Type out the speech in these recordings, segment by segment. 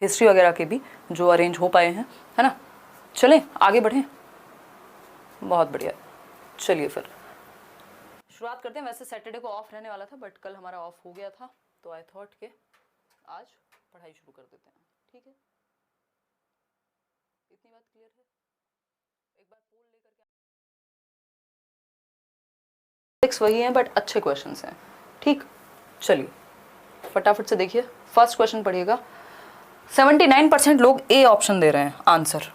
History वगैरह के भी जो अरेंज हो पाए हैं, है ना। चलें आगे बढ़ें, बहुत बढ़िया। चलिए फिर शुरुआत करते हैं। वैसे सैटरडे को ऑफ रहने वाला था बट कल हमारा ऑफ हो गया था, तो आई थॉट के आज पढ़ाई शुरू कर देते हैं, ठीक है। इतनी बात क्लियर है। एक बार पोल लेकर के वही हैं बट अच्छे क्वेश्चंस हैं, ठीक। चलिए फटाफट से देखिए, फर्स्ट क्वेश्चन पढ़िएगा। 79% लोग ए ऑप्शन दे रहे हैं answer.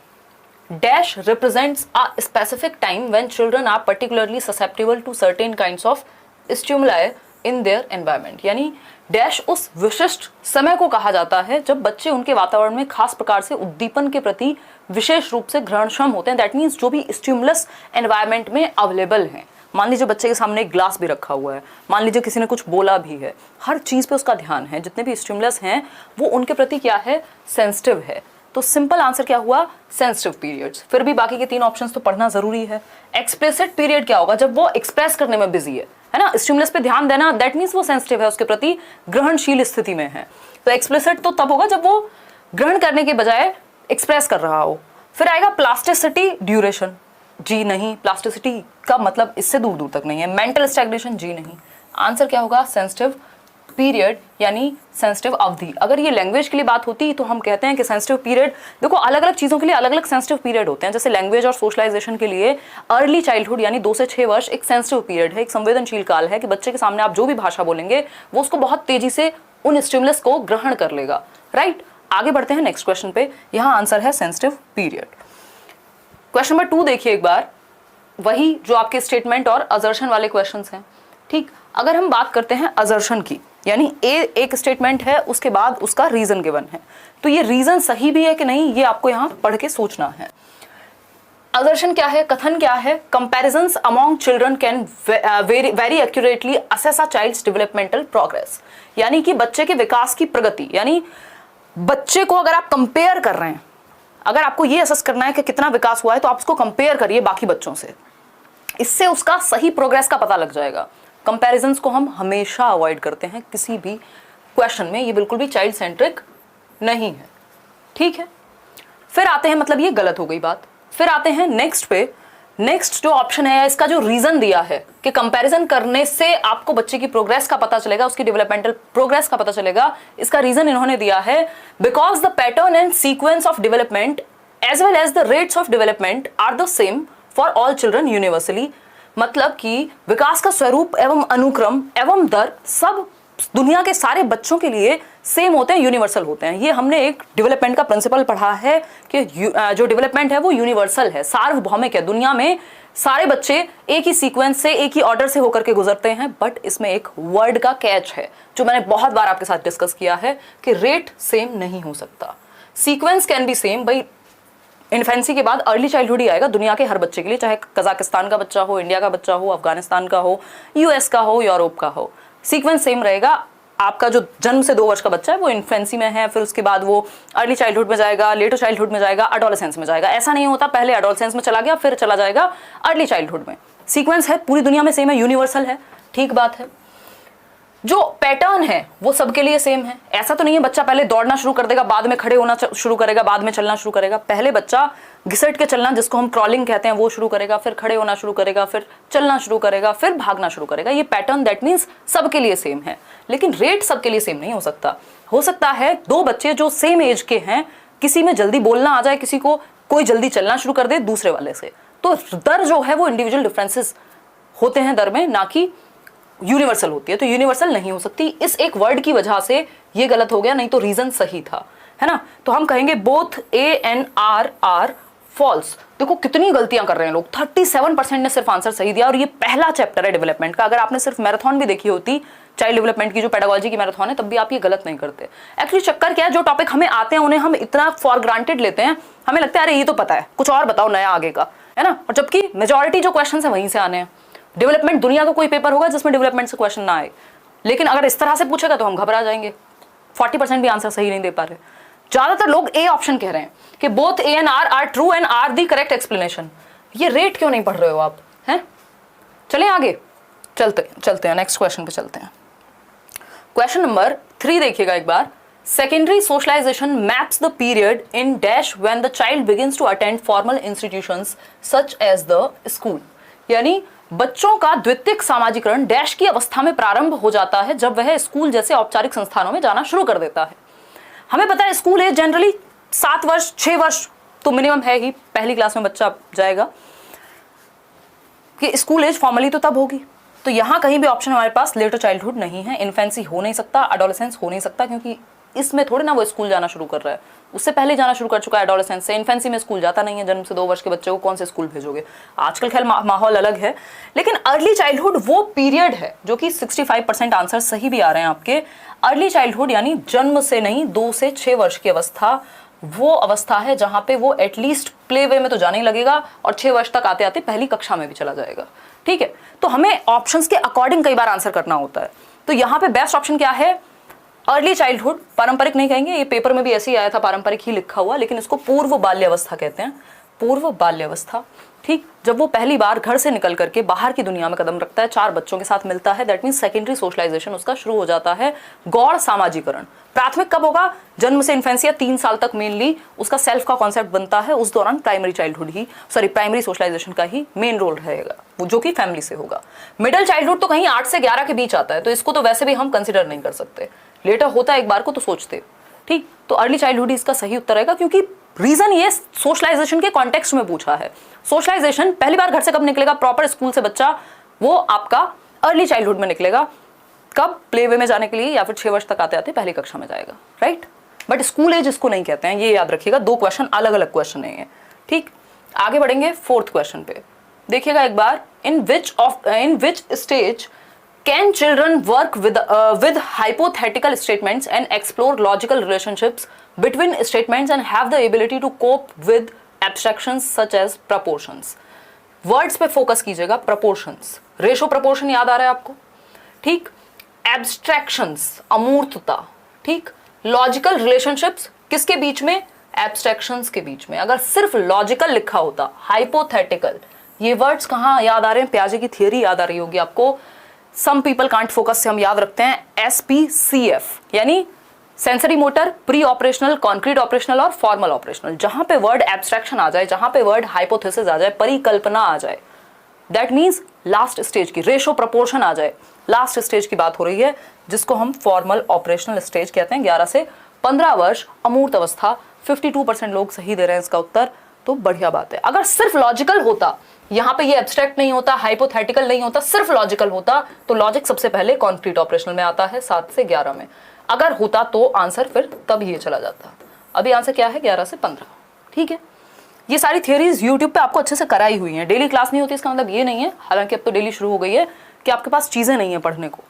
Dash represents a specific time when children are particularly susceptible to certain kinds of stimuli in their environment, यानी डैश उस विशिष्ट समय को कहा जाता है जब बच्चे उनके वातावरण में खास प्रकार से उद्दीपन के प्रति विशेष रूप से ग्रहणक्षम होते हैं। दैट मीन्स जो भी स्टिमुलस एनवायरनमेंट में अवेलेबल हैं। मान लीजिए बच्चे के सामने एक ग्लास भी रखा हुआ है, मान लीजिए किसी ने कुछ बोला भी है, हर चीज़ पे उसका ध्यान है, जितने भी स्टिमुलस हैं वो उनके प्रति क्या है, सेंसिटिव है। तो सिंपल आंसर क्या हुआ, सेंसिटिव पीरियड्स। फिर भी बाकी के 3 ऑप्शंस तो पढ़ना जरूरी है। एक्सप्लिसिट पीरियड क्या होगा, जब वो एक्सप्रेस करने में बिजी है ना, स्टिमुलस पे ध्यान देना, दैट मीन्स वो सेंसिटिव है, उसके प्रति ग्रहणशील स्थिति में है। तो एक्सप्लिसिट तो तब होगा जब वो ग्रहण करने के बजाय एक्सप्रेस कर रहा हो। फिर आएगा प्लास्टिसिटी ड्यूरेशन, जी नहीं, प्लास्टिसिटी का मतलब इससे दूर दूर तक नहीं है। मेंटल स्टैग्नेशन, जी नहीं। आंसर क्या होगा, सेंसिटिव पीरियड यानी सेंसिटिव अवधि। अगर ये लैंग्वेज के लिए बात होती तो हम कहते हैं कि सेंसिटिव पीरियड, देखो अलग अलग चीज़ों के लिए अलग अलग सेंसिटिव पीरियड होते हैं। जैसे लैंग्वेज और सोशलाइजेशन के लिए अर्ली चाइल्डहुड यानी 2 से 6 वर्ष एक सेंसिटिव पीरियड है, एक संवेदनशील काल है कि बच्चे के सामने आप जो भी भाषा बोलेंगे वो उसको बहुत तेजी से उन स्टिमुलस को ग्रहण कर लेगा, राइट। आगे बढ़ते हैं नेक्स्ट क्वेश्चन पे। यहाँ आंसर है सेंसिटिव पीरियड। क्वेश्चन नंबर 2 देखिए एक बार, वही जो आपके स्टेटमेंट और असर्शन वाले क्वेश्चंस हैं, ठीक। अगर हम बात करते हैं असर्शन की, यानी ए एक स्टेटमेंट है, उसके बाद उसका रीजन गिवन है, तो ये रीजन सही भी है कि नहीं ये आपको यहाँ पढ़ के सोचना है। असर्शन क्या है, कथन क्या है, comparisons among children can very accurately assess a child's developmental progress, यानी कि बच्चे के विकास की प्रगति, यानी बच्चे को अगर आप कंपेयर कर रहे हैं, अगर आपको ये असेस करना है कि कितना विकास हुआ है तो आप उसको कंपेयर करिए बाकी बच्चों से, इससे उसका सही प्रोग्रेस का पता लग जाएगा। कंपैरिजंस को हम हमेशा अवॉइड करते हैं किसी भी क्वेश्चन में, ये बिल्कुल भी चाइल्ड सेंट्रिक नहीं है, ठीक है। फिर आते हैं, मतलब ये गलत हो गई बात। फिर आते हैं नेक्स्ट पे। नेक्स्ट जो ऑप्शन है इसका जो रीजन दिया है कि कंपैरिजन करने से आपको बच्चे की प्रोग्रेस का पता चलेगा, उसकी डेवलपमेंटल प्रोग्रेस का पता चलेगा, इसका रीजन इन्होंने दिया है because the pattern and sequence of development as well as the rates of development are the same for all children universally, मतलब कि विकास का स्वरूप एवं अनुक्रम एवं दर सब दुनिया के सारे बच्चों के लिए सेम होते हैं, यूनिवर्सल होते हैं। ये हमने एक डेवलपमेंट का प्रिंसिपल पढ़ा है कि जो डेवलपमेंट है वो यूनिवर्सल है, सार्वभौमिक है। दुनिया में सारे बच्चे एक ही सीक्वेंस से, एक ही ऑर्डर से होकर के गुजरते हैं, बट इसमें एक वर्ड का कैच है जो मैंने बहुत बार आपके साथ डिस्कस किया है कि रेट सेम नहीं हो सकता। सीक्वेंस कैन बी सेम, भाई इन्फेंसी के बाद अर्ली चाइल्डहुड ही आएगा दुनिया के हर बच्चे के लिए, चाहे कजाकिस्तान का बच्चा हो, इंडिया का बच्चा हो, अफगानिस्तान का हो, यूएस का हो, यूरोप का हो, सीक्वेंस सेम रहेगा। आपका जो जन्म से 2 वर्ष का बच्चा है वो इन्फेंसी में है, फिर उसके बाद वो अर्ली चाइल्डहुड में जाएगा, लेटर चाइल्डहुड में जाएगा, एडोलेसेंस में जाएगा। ऐसा नहीं होता पहले एडोलेसेंस में चला गया फिर चला जाएगा अर्ली चाइल्डहुड में। सीक्वेंस है, पूरी दुनिया में सेम है, यूनिवर्सल है, ठीक बात है। जो पैटर्न है वो सबके लिए सेम है। ऐसा तो नहीं है बच्चा पहले दौड़ना शुरू कर देगा, बाद में खड़े होना शुरू करेगा, बाद में चलना शुरू करेगा। पहले बच्चा घिसट के चलना, जिसको हम क्रॉलिंग कहते हैं, वो शुरू करेगा, फिर खड़े होना शुरू करेगा, फिर चलना शुरू करेगा, फिर भागना शुरू करेगा। ये पैटर्न दैट मीन्स सबके लिए सेम है, लेकिन रेट सबके लिए सेम नहीं हो सकता। हो सकता है 2 बच्चे जो सेम एज के हैं, किसी में जल्दी बोलना आ जाए, किसी को कोई जल्दी चलना शुरू कर दे दूसरे वाले से, तो दर जो है वो इंडिविजुअल डिफरेंसेस होते हैं दर में, ना कि यूनिवर्सल होती है। तो यूनिवर्सल नहीं हो सकती, इस एक वर्ड की वजह से ये गलत हो गया, नहीं तो रीजन सही था, है ना। तो हम कहेंगे both A and R are false. देखो कितनी गलतियां कर रहे हैं लोग, 37% ने सिर्फ आंसर सही दिया, और ये पहला चैप्टर है डेवलपमेंट का। अगर आपने सिर्फ मैराथन भी देखी होती, चाइल्ड डेवलपमेंट की जो पेडागोजी की मैराथन है, तब भी आप ये गलत नहीं करते। एक्चुअली चक्कर क्या है, जो टॉपिक हमें आते हैं उन्हें हम इतना फॉर ग्रांटेड लेते हैं, हमें लगता है अरे ये तो पता है, कुछ और बताओ नया आगे का, है ना। और जबकि मेजोरिटी जो क्वेश्चन है वहीं से आने हैं। डेवलपमेंट, दुनिया का कोई पेपर होगा जिसमें डेवलपमेंट से क्वेश्चन ना आए, लेकिन अगर इस तरह से पूछेगा तो हम घबरा जाएंगे। 40% भी आंसर सही नहीं दे पा रहे। ज्यादातर लोग ए ऑप्शन कह रहे हैं कि both A and R true and R the correct explanation. ये रेट क्यों नहीं पढ़ रहे हो आप, हैं? चलें आगे, चलते हैं नेक्स्ट क्वेश्चन पे चलते हैं। क्वेश्चन नंबर 3 देखिएगा एक बार। Secondary socialization maps the period in dash when the child begins to attend formal institutions such as the school. यानी बच्चों का द्वितीयक सामाजिकरण डैश की अवस्था में प्रारंभ हो जाता है जब वह स्कूल जैसे औपचारिक संस्थानों में जाना शुरू कर देता है। हमें पता है स्कूल एज जनरली 7 वर्ष 6 वर्ष तो मिनिमम है ही, पहली क्लास में बच्चा जाएगा, कि स्कूल एज फॉर्मली तो तब होगी। तो यहाँ कहीं भी ऑप्शन हमारे पास लेटर चाइल्डहुड नहीं है, इन्फेंसी हो नहीं सकता, एडोलेसेंस हो नहीं सकता, क्योंकि इसमें थोड़े ना वो स्कूल जाना शुरू कर रहा है, उससे पहले जाना शुरू कर चुका है एडोलेसेंस से। इन्फेंसी में स्कूल जाता नहीं है, जन्म से 2 वर्ष के बच्चे को कौन से स्कूल भेजोगे। आजकल खैर माहौल अलग है, लेकिन अर्ली चाइल्डहुड वो पीरियड है जो कि 65% आंसर सही भी आ रहे हैं आपके। अर्ली चाइल्डहुड यानी जन्म से नहीं 2 से 6 वर्ष की अवस्था, वो अवस्था है जहां पे वो एटलीस्ट प्ले वे में तो जाने ही लगेगा और 6 वर्ष तक आते आते पहली कक्षा में भी चला जाएगा। ठीक है, तो हमें ऑप्शंस के अकॉर्डिंग कई बार आंसर करना होता है। तो यहाँ पे बेस्ट ऑप्शन क्या है? Early childhood. पारंपरिक नहीं कहेंगे, ये पेपर में भी ऐसे ही आया था, पारंपरिक ही लिखा हुआ, लेकिन इसको पूर्व बाल्यावस्था कहते हैं, पूर्व बाल्यावस्था। ठीक, जब वो पहली बार घर से निकल करके बाहर की दुनिया में कदम रखता है, 4 बच्चों के साथ मिलता है, दैट मीन्स सेकेंडरी सोशलाइजेशन उसका शुरू हो जाता है। गौड़ सामाजिकरण प्राथमिक कब होगा? जन्म से इन्फेंसी या 3 साल तक मेनली उसका सेल्फ का कॉन्सेप्ट बनता है, उस दौरान प्राइमरी चाइल्डहुड ही प्राइमरी सोशलाइजेशन का ही मेन रोल रहेगा, वो जो कि फैमिली से होगा। मिडिल चाइल्डहुड तो कहीं 8 से 11 के बीच आता है, तो इसको तो वैसे भी हम कंसिडर नहीं कर सकते, लेटर होता है एक बार को तो सोचते। ठीक, तो अर्ली चाइल्डहुड इसका सही उत्तर रहेगा, क्योंकि रीजन ये सोशलाइजेशन के कॉन्टेक्स्ट में पूछा है। सोशलाइजेशन पहली बार घर से कब निकलेगा? प्रॉपर स्कूल से बच्चा वो आपका अर्ली चाइल्डहुड में निकलेगा। कब? प्ले वे में जाने के लिए, या फिर 6 वर्ष तक आते आते पहली कक्षा में जाएगा, राइट। बट स्कूल एज इसको नहीं कहते हैं, ये याद रखिएगा। 2 क्वेश्चन अलग अलग क्वेश्चन है। ठीक, आगे बढ़ेंगे 4th क्वेश्चन पे। देखिएगा एक बार, in which stage can children work with hypothetical statements and explore logical relationships between statements and have the ability to cope with abstractions such as proportions? Words पे फोकस कीजिएगा। proportions, रेशो proportion याद आ रहा है आपको? ठीक, abstractions अमूर्तता, ठीक, logical relationships किसके बीच में? एब्स्ट्रैक्शंस के बीच में। अगर सिर्फ लॉजिकल लिखा होता, हाइपोथेटिकल, ये वर्ड्स कहाँ याद आ रहे हैं? पियाजे की थियरी याद आ रही होगी आपको। सम पीपल कांट फोकस से हम याद रखते हैं SPCF, यानी sensory motor, pre operational, concrete operational और फॉर्मल ऑपरेशनल। जहां पे वर्ड एब्स्ट्रैक्शन आ जाए, जहां पे वर्ड हाइपोथेसिस आ जाए, परिकल्पना आ जाए, दैट मीन्स लास्ट स्टेज की रेशो प्रपोर्शन आ जाए, लास्ट स्टेज की बात हो रही है, जिसको हम फॉर्मल ऑपरेशनल स्टेज कहते हैं। 11 से 15 वर्ष अमूर्त अवस्था। 52% लोग सही दे रहे हैं इसका उत्तर, तो बढ़िया बात है। अगर सिर्फ लॉजिकल होता, यहाँ पे ये एब्स्ट्रैक्ट नहीं होता, हाइपोथेटिकल नहीं होता, सिर्फ लॉजिकल होता, तो लॉजिक सबसे पहले कॉन्क्रीट ऑपरेशनल में आता है 7 से 11 में। अगर होता तो आंसर फिर तब ये चला जाता। अभी आंसर क्या है? 11 से 15। ठीक है, ये सारी थियरीज यूट्यूब पे आपको अच्छे से कराई हुई हैं। डेली क्लास नहीं होती इसका मतलब ये नहीं है, हालांकि अब तो डेली शुरू हो गई है, कि आपके पास चीजें नहीं है पढ़ने को।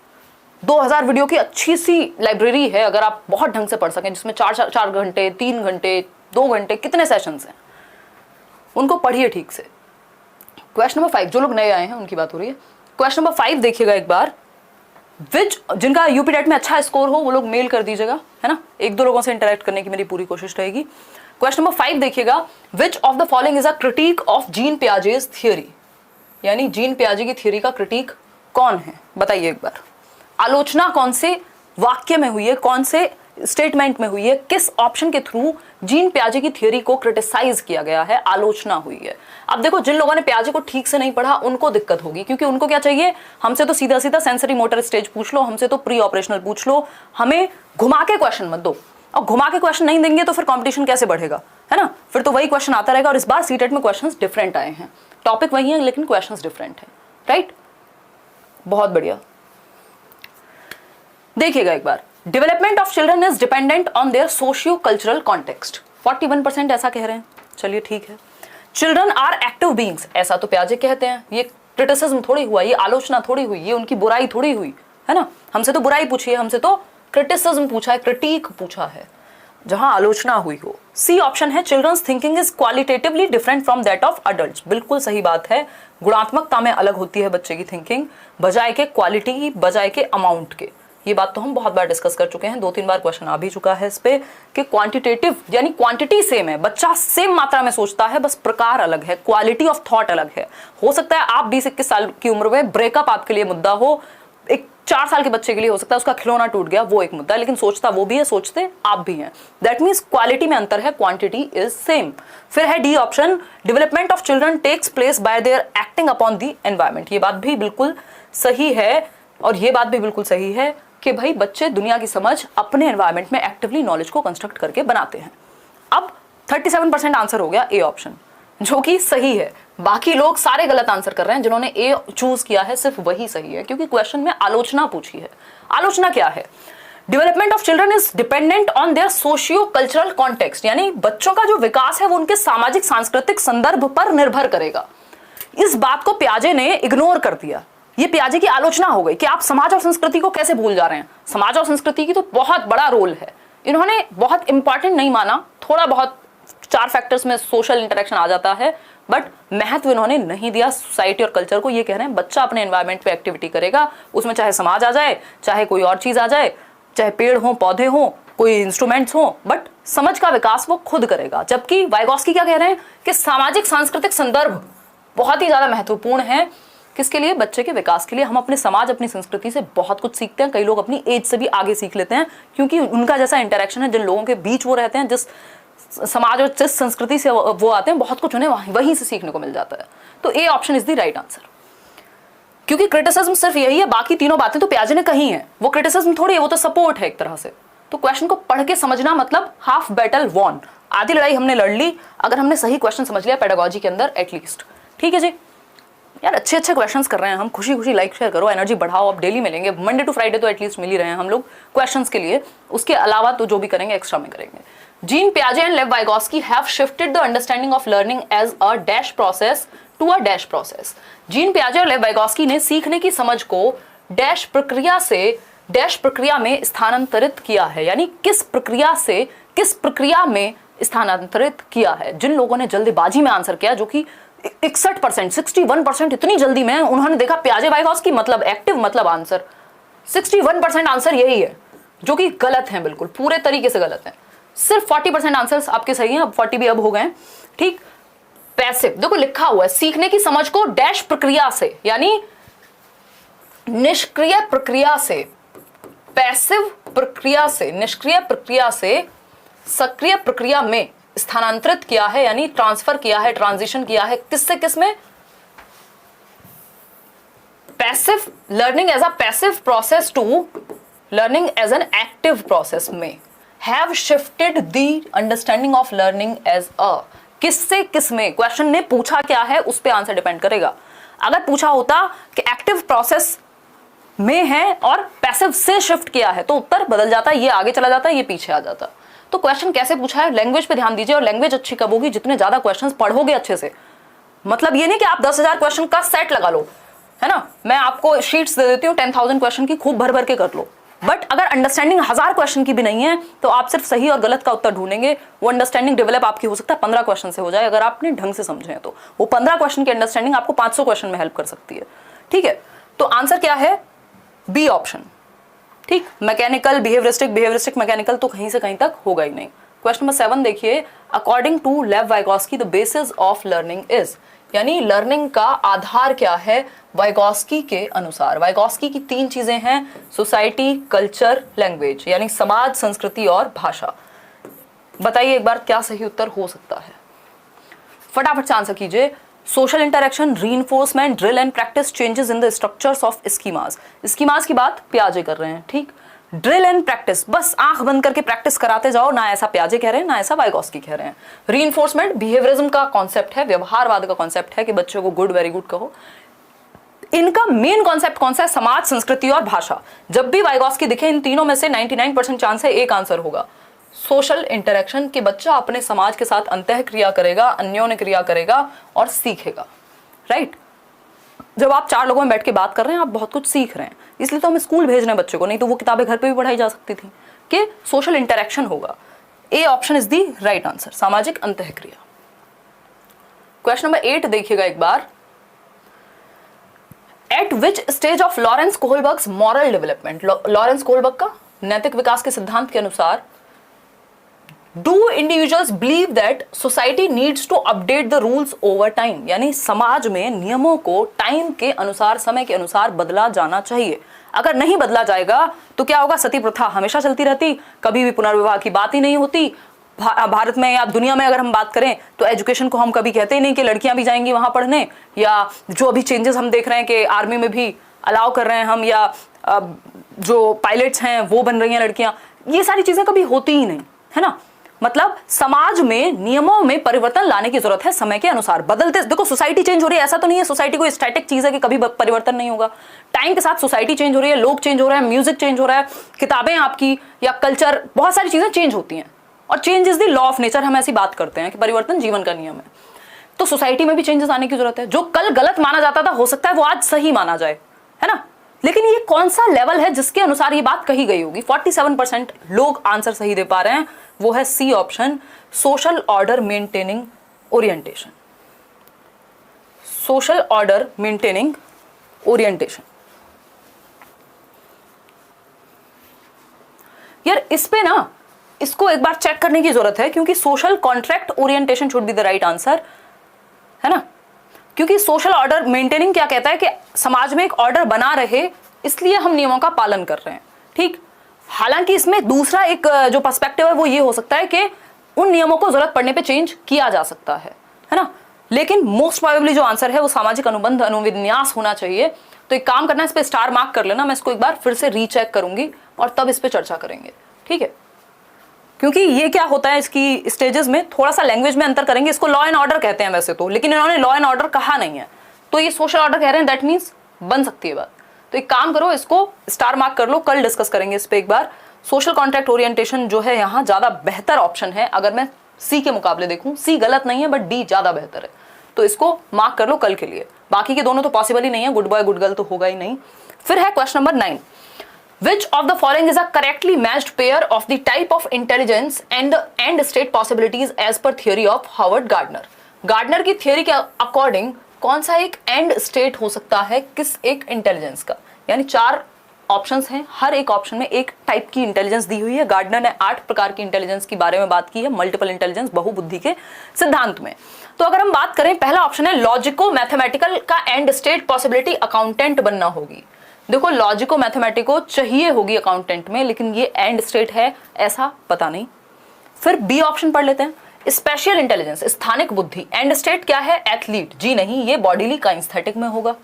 2000 वीडियो की अच्छी सी लाइब्रेरी है, अगर आप बहुत ढंग से पढ़ सकें, जिसमें 4 घंटे, 3 घंटे, 2 घंटे, कितने सेशंस हैं, उनको पढ़िए ठीक से। क्वेश्चन नंबर 5, जो लोग नए आए हैं उनकी बात हो रही है। क्वेश्चन नंबर 5 देखिएगा एक बार, जिनका यूपीटेट में अच्छा स्कोर हो वो लोग मेल कर दीजिएगा, है ना। 1-2 लोगों से इंटरेक्ट करने की मेरी पूरी कोशिश रहेगी। क्वेश्चन नंबर 5 देखिएगा, which of the following is a critic of Jean Piaget's theory, यानी जीन पियाजे की थियरी का क्रिटिक कौन है? बताइए एक बार। आलोचना कौन से वाक्य में हुई है, कौन से स्टेटमेंट में हुई है, किस ऑप्शन के थ्रू जीन पियाजे की थियरी को क्रिटिसाइज किया गया है, आलोचना हुई है। अब देखो, जिन लोगों ने पियाजे को ठीक से नहीं पढ़ा उनको दिक्कत होगी, क्योंकि उनको क्या चाहिए, हमसे तो सीधा सीधा सेंसरी मोटर स्टेज पूछ लो, हमसे तो प्री ऑपरेशनल पूछ लो, हमें घुमा के क्वेश्चन मत दो। और घुमा के क्वेश्चन नहीं देंगे तो फिर कंपटीशन कैसे बढ़ेगा, है ना। फिर तो वही क्वेश्चन आता रहेगा। और इस बार सीटेट में क्वेश्चंस डिफरेंट आए हैं, टॉपिक वही है लेकिन क्वेश्चंस डिफरेंट है, राइट। बहुत बढ़िया। देखिएगा एक बार, development of children is dependent on their socio cultural context. 41% ऐसा कह रहे हैं, चलिए ठीक है। चिल्ड्रन आर एक्टिव बीइंग्स, ऐसा तो पियाजे कहते हैं। ये क्रिटिसिज्म थोड़ी हुआ, ये आलोचना थोड़ी हुई, ये उनकी बुराई थोड़ी हुई, है ना। हमसे तो बुराई पूछी है, हमसे तो क्रिटिसिज्म पूछा है, क्रिटिक पूछा है, जहां आलोचना हुई हो। सी ऑप्शन है, children's thinking is qualitatively different from that of adults. बिल्कुल सही बात है, गुणात्मकता में अलग होती है बच्चे की थिंकिंग, बजाय के क्वालिटी की, बजाय के अमाउंट के। ये बात तो हम बहुत बार डिस्कस कर चुके हैं, 2-3 बार क्वेश्चन आ भी चुका है इस पे, कि क्वांटिटेटिव यानी क्वांटिटी सेम है, बच्चा सेम मात्रा में सोचता है, बस प्रकार अलग है, क्वालिटी ऑफ थॉट अलग है। हो सकता है आप 20-21 साल की उम्र में ब्रेकअप आपके लिए मुद्दा हो, एक 4 साल के बच्चे के लिए हो सकता है उसका खिलौना टूट गया, वो एक मुद्दा है, लेकिन सोचता वो भी है, सोचते आप भी हैं। दैट मीन्स क्वालिटी में अंतर है, क्वांटिटी इज सेम। फिर है D option, development of children takes place by their acting upon the environment. ये बात भी बिल्कुल सही है, और ये बात भी बिल्कुल सही है कि भाई बच्चे दुनिया की समझ अपने एनवायरमेंट में एक्टिवली नॉलेज को कंस्ट्रक्ट करके बनाते हैं। अब 37% आंसर हो गया ए ऑप्शन, जो कि सही है। बाकी लोग सारे गलत आंसर कर रहे हैं, जिन्होंने ए चूज किया है सिर्फ वही सही है, क्योंकि क्वेश्चन में आलोचना पूछी है। आलोचना क्या है? Development of children is dependent on their socio cultural context, यानी बच्चों का जो विकास है वो उनके सामाजिक सांस्कृतिक संदर्भ पर निर्भर करेगा। इस बात को पियाजे ने इग्नोर कर दिया। ये पियाजे की आलोचना हो गई कि आप समाज और संस्कृति को कैसे भूल जा रहे हैं। समाज और संस्कृति की तो बहुत बड़ा रोल है, इन्होंने बहुत इंपॉर्टेंट नहीं माना। थोड़ा बहुत 4 फैक्टर्स में सोशल इंटरेक्शन आ जाता है, बट महत्व इन्होंने नहीं दिया सोसाइटी और कल्चर को। ये कह रहे हैं बच्चा अपने एनवायरनमेंट पे एक्टिविटी करेगा, उसमें चाहे समाज आ जाए, चाहे कोई और चीज आ जाए, चाहे पेड़ हो, पौधे हो, कोई इंस्ट्रूमेंट्स हो, बट समझ का विकास वो खुद करेगा। जबकि वाइगॉस्की क्या कह रहे हैं कि सामाजिक सांस्कृतिक संदर्भ बहुत ही ज्यादा महत्वपूर्ण है। किसके लिए? बच्चे के विकास के लिए। हम अपने समाज, अपनी संस्कृति से बहुत कुछ सीखते हैं। कई लोग अपनी एज से भी आगे सीख लेते हैं, क्योंकि उनका जैसा इंटरेक्शन है, जिन लोगों के बीच वो रहते हैं, जिस समाज और जिस संस्कृति से वो आते हैं, बहुत कुछ उन्हें वहीं से सीखने को मिल जाता है। तो ए option is the right answer. क्योंकि क्रिटिसिज्म सिर्फ यही है, बाकी तीनों बातें तो पियाजे ने कही हैं। वो क्रिटिसिज्म थोड़ी है, वो तो सपोर्ट है एक तरह से। तो क्वेश्चन को पढ़ के समझना मतलब हाफ बैटल वॉन, आधी लड़ाई हमने लड़ ली अगर हमने सही क्वेश्चन समझ लिया पेडागोजी के अंदर एटलीस्ट। ठीक है जी यार, अच्छे अच्छे क्वेश्चंस कर रहे हैं हम। खुशी खुशी लाइक शेयर करो, एनर्जी बढ़ाओ। अब डेली मिलेंगे, मंडे टू फ्राइडे तो एटलीस्ट मिल ही रहे हैं हम लोग क्वेश्चंस के लिए। उसके अलावा तो जो भी करेंगे एक्स्ट्रा में करेंगे। जीन पियाजे and Lev Vygotsky have shifted the understanding of learning as a dash process to a dash process. Jean पियाजे और लेव वाइगॉस्की ने सीखने की समझ को डैश प्रक्रिया से डैश प्रक्रिया में स्थानांतरित किया है, यानी किस प्रक्रिया से किस प्रक्रिया में स्थानांतरित किया है। जिन लोगों ने जल्दबाजी में आंसर किया, जो कि 61%, 61% इतनी जल्दी में, उन्होंने देखा पियाजे वाइगॉस्की मतलब एक्टिव मतलब आंसर। 61% आंसर यही है, जो कि गलत है, बिल्कुल पूरे तरीके से गलत है। सिर्फ 40% आंसर्स आपके सही हैं। अब 40 भी अब हो गए। ठीक, पैसिव देखो लिखा हुआ है, सीखने की समझ को डैश प्रक्रिया से, यानी निष्क्रिय प्रक्रिया से, पैसिव प्रक्रिया से, निष्क्रिय प्रक्रिया से सक्रिय प्रक्रिया में स्थानांतरित किया है, यानी ट्रांसफर किया है, ट्रांजिशन किया है। किससे किस में? Passive learning as a passive process to learning as an active process में। Have shifted the understanding of learning as a, किससे किस में? क्वेश्चन ने पूछा क्या है उस पर आंसर डिपेंड करेगा। अगर पूछा होता कि एक्टिव प्रोसेस में है और पैसिव से शिफ्ट किया है, तो उत्तर बदल जाता है, ये आगे चला जाता है, ये पीछे आ जाता। तो क्वेश्चन कैसे पूछा है, लैंग्वेज पे ध्यान दीजिए। और लैंग्वेज अच्छी कब होगी? जितने ज्यादा क्वेश्चंस पढ़ोगे अच्छे से। मतलब ये नहीं कि आप 10,000 क्वेश्चन का सेट लगा लो, है ना। मैं आपको शीट्स दे देती हूँ 10,000 क्वेश्चन की, खूब भर भर के कर लो। बट अगर अंडरस्टैंडिंग 1000 क्वेश्चन की भी नहीं है, तो आप सिर्फ सही और गलत का उत्तर ढूंढेंगे। वो अंडरस्टैंडिंग डेवलप आपकी हो सकता है 15 क्वेश्चन से हो जाए, अगर आपने ढंग से समझे तो। वो 15 क्वेश्चन की अंडरस्टैंडिंग आपको 500 क्वेश्चन में हेल्प कर सकती है। ठीक है, तो आंसर क्या है? B option. ठीक, मैकेनिकल बिहेवियरिस्टिक, बिहेवियरिस्टिक मैकेनिकल तो कहीं से कहीं तक होगा ही नहीं। क्वेश्चन नंबर 7 देखिए, according to Lev Vygotsky the basis of learning is, यानी लर्निंग का आधार क्या है वाइगॉस्की के अनुसार। वाइगॉस्की की 3 चीजें हैं, सोसाइटी, कल्चर, लैंग्वेज, यानी समाज, संस्कृति और भाषा। बताइए एक बार क्या सही उत्तर हो सकता है? फटाफट से आंसर कीजिए। Social interaction, reinforcement, drill and practice changes in the structures of schemas. Schemas की बात पियाजे कर रहे हैं। ठीक, ड्रिल एंड प्रैक्टिस, बस आंख बंद करके प्रैक्टिस कराते जाओ, ना ऐसा पियाजे कह रहे हैं ना ऐसा वाइगॉस्की कह रहे हैं। रीइंफोर्समेंट बिहेवियरिज्म का कॉन्सेप्ट है, व्यवहारवाद का कॉन्सेप्ट है कि बच्चों को गुड वेरी गुड कहो। इनका मेन कॉन्सेप्ट कौन सा है? समाज, संस्कृति और भाषा। जब भी वाइगॉस्की दिखे, इन तीनों में से 99% चांस है एक आंसर होगा। सोशल इंटरेक्शन के बच्चा अपने समाज के साथ अंतः क्रिया करेगा, अन्योन्य क्रिया करेगा और सीखेगा। राइट, जब आप 4 लोगों में बैठ के बात कर रहे हैं, आप बहुत कुछ सीख रहे हैं, इसलिए तो हम स्कूल भेज रहे हैं बच्चे को, नहीं तो वो किताबें घर पे भी पढ़ाई जा सकती थी। कि सोशल इंटरेक्शन होगा। A option is the right answer, सामाजिक अंतःक्रिया। क्वेश्चन नंबर 8 देखिएगा एक बार। At which stage of Lawrence Kohlberg's moral development, Lawrence Kohlberg का नैतिक विकास के सिद्धांत के अनुसार, do individuals believe that society needs to update the rules over time, यानी समाज में नियमों को टाइम के अनुसार, समय के अनुसार बदला जाना चाहिए। अगर नहीं बदला जाएगा तो क्या होगा, सती प्रथा हमेशा चलती रहती, कभी भी पुनर्विवाह की बात ही नहीं होती। भारत में या दुनिया में अगर हम बात करें तो एजुकेशन को हम कभी कहते ही नहीं कि लड़कियां भी जाएंगी वहां पढ़ने, या जो अभी चेंजेस हम देख रहे हैं कि आर्मी में भी अलाउ कर रहे हैं हम, या जो पायलट्स हैं वो बन रही हैं लड़कियां, ये सारी चीजें कभी होती ही नहीं, है ना। मतलब समाज में नियमों में परिवर्तन लाने की जरूरत है, समय के अनुसार बदलते। देखो सोसाइटी चेंज हो रही है, ऐसा तो नहीं है सोसाइटी कोई स्टैटिक चीज है कि कभी परिवर्तन नहीं होगा। टाइम के साथ सोसाइटी चेंज हो रही है, लोग चेंज हो रहे हैं, म्यूजिक चेंज हो रहा है, किताबें आपकी या कल्चर, बहुत सारी चीजें चेंज होती हैं, और change is the law of nature. हम ऐसी बात करते हैं कि परिवर्तन जीवन का नियम है, तो सोसाइटी में भी चेंजेस आने की जरूरत है। जो कल गलत माना जाता था हो सकता है वो आज सही माना जाए, है ना। लेकिन ये कौन सा लेवल है जिसके अनुसार ये बात कही गई होगी। 47% लोग आंसर सही दे पा रहे हैं, वो है C option, social order maintaining orientation. Social order maintaining orientation. यार इस पे ना, इसको एक बार चेक करने की जरूरत है, क्योंकि social contract orientation should be the right answer, है ना। क्योंकि सोशल ऑर्डर मेंटेनिंग क्या कहता है कि समाज में एक ऑर्डर बना रहे, इसलिए हम नियमों का पालन कर रहे हैं, ठीक। हालांकि इसमें दूसरा एक जो पर्सपेक्टिव है वो ये हो सकता है कि उन नियमों को जरूरत पड़ने पे चेंज किया जा सकता है ना। लेकिन मोस्ट प्रोबेबली जो आंसर है वो सामाजिक अनुबंध अनुविन्यास होना चाहिए। तो एक काम करना, इस पे स्टार मार्क कर लेना, मैं इसको एक बार फिर से रीचेक करूंगी और तब इस पे चर्चा करेंगे, ठीक है। क्योंकि ये क्या होता है, इसकी स्टेजेस में थोड़ा सा लैंग्वेज में अंतर करेंगे। इसको लॉ एंड ऑर्डर कहते हैं वैसे तो, लेकिन इन्होंने लॉ एंड ऑर्डर कहा नहीं है, तो ये सोशल ऑर्डर कह रहे हैं, दैट मीन्स बन सकती है बात। तो एक काम करो, इसको स्टार मार्क कर लो, कल डिस्कस करेंगे इस पे एक बार। सोशल कॉन्ट्रैक्ट ओरिएंटेशन जो है यहाँ ज्यादा बेहतर ऑप्शन है, अगर मैं सी के मुकाबले देखूं। सी गलत नहीं है बट डी ज्यादा बेहतर है, तो इसको मार्क कर लो कल के लिए। बाकी के दोनों तो पॉसिबल ही नहीं है, गुड बॉय गुड गर्ल तो होगा ही नहीं। फिर है question number 9, Which of the following is a correctly matched pair of the type of intelligence and the end state possibilities as per theory of Howard Gardner? Gardner की theory के according कौन सा एक एंड स्टेट हो सकता है किस एक इंटेलिजेंस का। यानी 4 ऑप्शंस हैं, हर एक ऑप्शन में एक टाइप की इंटेलिजेंस दी हुई है। गार्डनर ने 8 प्रकार की इंटेलिजेंस के बारे में बात की है, मल्टीपल इंटेलिजेंस, बहुबुद्धि के सिद्धांत में। तो अगर हम बात करें, पहला ऑप्शन है लॉजिको मैथमेटिकल का एंड स्टेट पॉसिबिलिटी अकाउंटेंट बनना होगी। देखो लॉजिको मैथमेटिको चाहिए होगी अकाउंटेंट में, लेकिन ये एंड स्टेट है ऐसा पता नहीं। फिर बी ऑप्शन पढ़ लेते हैं, स्पेशल इंटेलिजेंस, स्थानिक बुद्धि, एंड स्टेट क्या है, एथलीट। जी नहीं, ये बॉडीली काइनेस्थेटिक में होगा।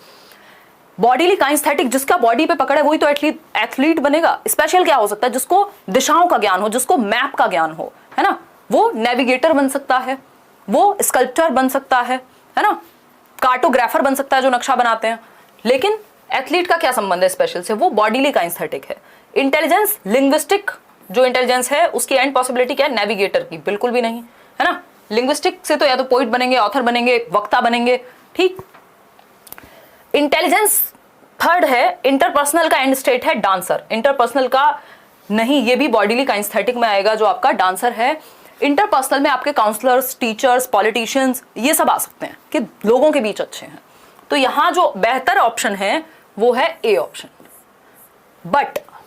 बॉडीली काइनेस्थेटिक, जिसका बॉडी पे पकड़ है वही तो एथलीट बनेगा। स्पेशल क्या हो सकता है, जिसको दिशाओं का ज्ञान हो, जिसको मैप का ज्ञान हो, है ना, वो नेविगेटर बन सकता है, वो स्कल्पचर बन सकता है ना, कार्टोग्राफर बन सकता है जो नक्शा बनाते हैं। लेकिन एथलीट का क्या संबंध है स्पेशल से, वो बॉडीली काइनेस्थेटिक है। इंटेलिजेंस लिंग्विस्टिक जो इंटेलिजेंस है उसकी एंड पॉसिबिलिटी क्या है, नेविगेटर की, बिल्कुल भी नहीं, है ना। लिंग्विस्टिक से तो या तो पोइट बनेंगे, ऑथर बनेंगे, वक्ता बनेंगे, ठीक। इंटेलिजेंस थर्ड है, इंटरपर्सनल का एंड स्टेट है डांसर। इंटरपर्सनल का नहीं, ये भी बॉडीली काइनेस्थेटिक में आएगा जो आपका डांसर है। इंटरपर्सनल में आपके काउंसलर्स, टीचर्स, पॉलिटिशियंस, ये सब आ सकते हैं कि लोगों के बीच अच्छे हैं। तो यहां जो बेहतर ऑप्शन है वो है ए ऑप्शन।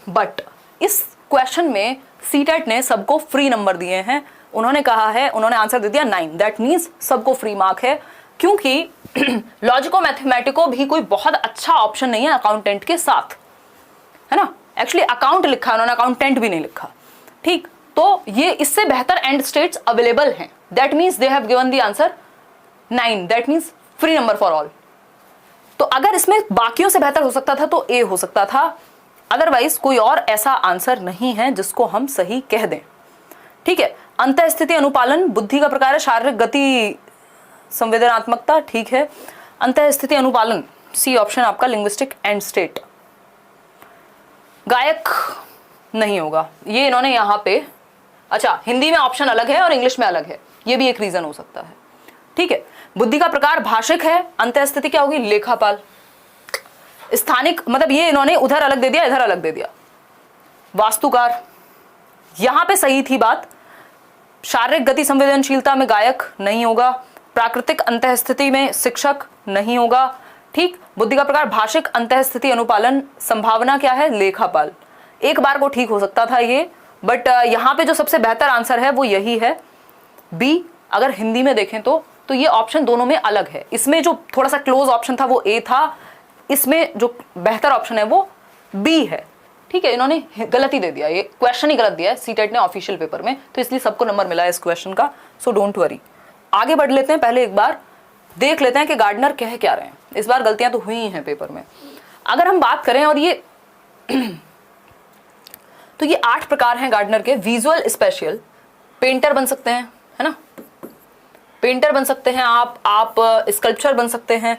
बट इस क्वेश्चन में सीटेट ने सबको फ्री नंबर दिए हैं। उन्होंने कहा है, उन्होंने आंसर दे दिया 9, दैट मीन्स सबको फ्री मार्क है, क्योंकि लॉजिको मैथमेटिको भी कोई बहुत अच्छा ऑप्शन नहीं है अकाउंटेंट के साथ, है ना। एक्चुअली अकाउंट लिखा है उन्होंने, अकाउंटेंट भी नहीं लिखा, ठीक। तो ये इससे बेहतर एंड स्टेट्स अवेलेबल हैं, that means they have given the answer 9, that means free number for all. तो अगर इसमें बाकियों से बेहतर हो सकता था तो ए हो सकता था, अदरवाइज कोई और ऐसा आंसर नहीं है जिसको हम सही कह दें, ठीक है। अंतःस्थिति अनुपालन बुद्धि का प्रकार है, शारीरिक गति संवेदनात्मकता, ठीक है। अंतःस्थिति अनुपालन सी ऑप्शन आपका, लिंग्विस्टिक एंड स्टेट। गायक नहीं होगा, ये इन्होंने यहाँ पे, अच्छा हिंदी में ऑप्शन अलग है और इंग्लिश में अलग है, ये भी एक रीजन हो सकता है, ठीक है। बुद्धि का प्रकार भाषिक है, अंतःस्थिति क्या होगी, लेखापाल। स्थानिक मतलब ये इन्होंने उधर अलग दे दिया, इधर अलग दे दिया। वास्तुकार, यहां पे सही थी बात। शारीरिक गति संवेदनशीलता में गायक नहीं होगा। प्राकृतिक अंतःस्थिति में शिक्षक नहीं होगा, ठीक। बुद्धि का प्रकार भाषिक, अंतःस्थिति अनुपालन, संभावना क्या है, लेखापाल। एक बार को ठीक हो सकता था ये, बट यहाँ पे जो सबसे बेहतर आंसर है वो यही है, बी। अगर हिंदी में देखें तो ये ऑप्शन दोनों में अलग है। इसमें जो थोड़ा सा क्लोज ऑप्शन था वो ए था, इसमें जो बेहतर ऑप्शन है वो बी है, ठीक है। इन्होंने गलत ही दे दिया, ये क्वेश्चन ही गलत दिया है सीटेट ने ऑफिशियल पेपर में, तो इसलिए सबको नंबर मिला है इस क्वेश्चन का, सो डोंट वरी। आगे बढ़ लेते हैं, पहले एक बार देख लेते हैं कि गार्डनर कह क्या रहे हैं। इस बार गलतियां तो हुई हैं पेपर में। अगर हम बात करें, और ये तो ये 8 प्रकार हैं गार्डनर के। विजुअल स्पेशियल, पेंटर बन सकते हैं, है ना, पेंटर बन सकते हैं आप स्कल्पचर बन सकते हैं,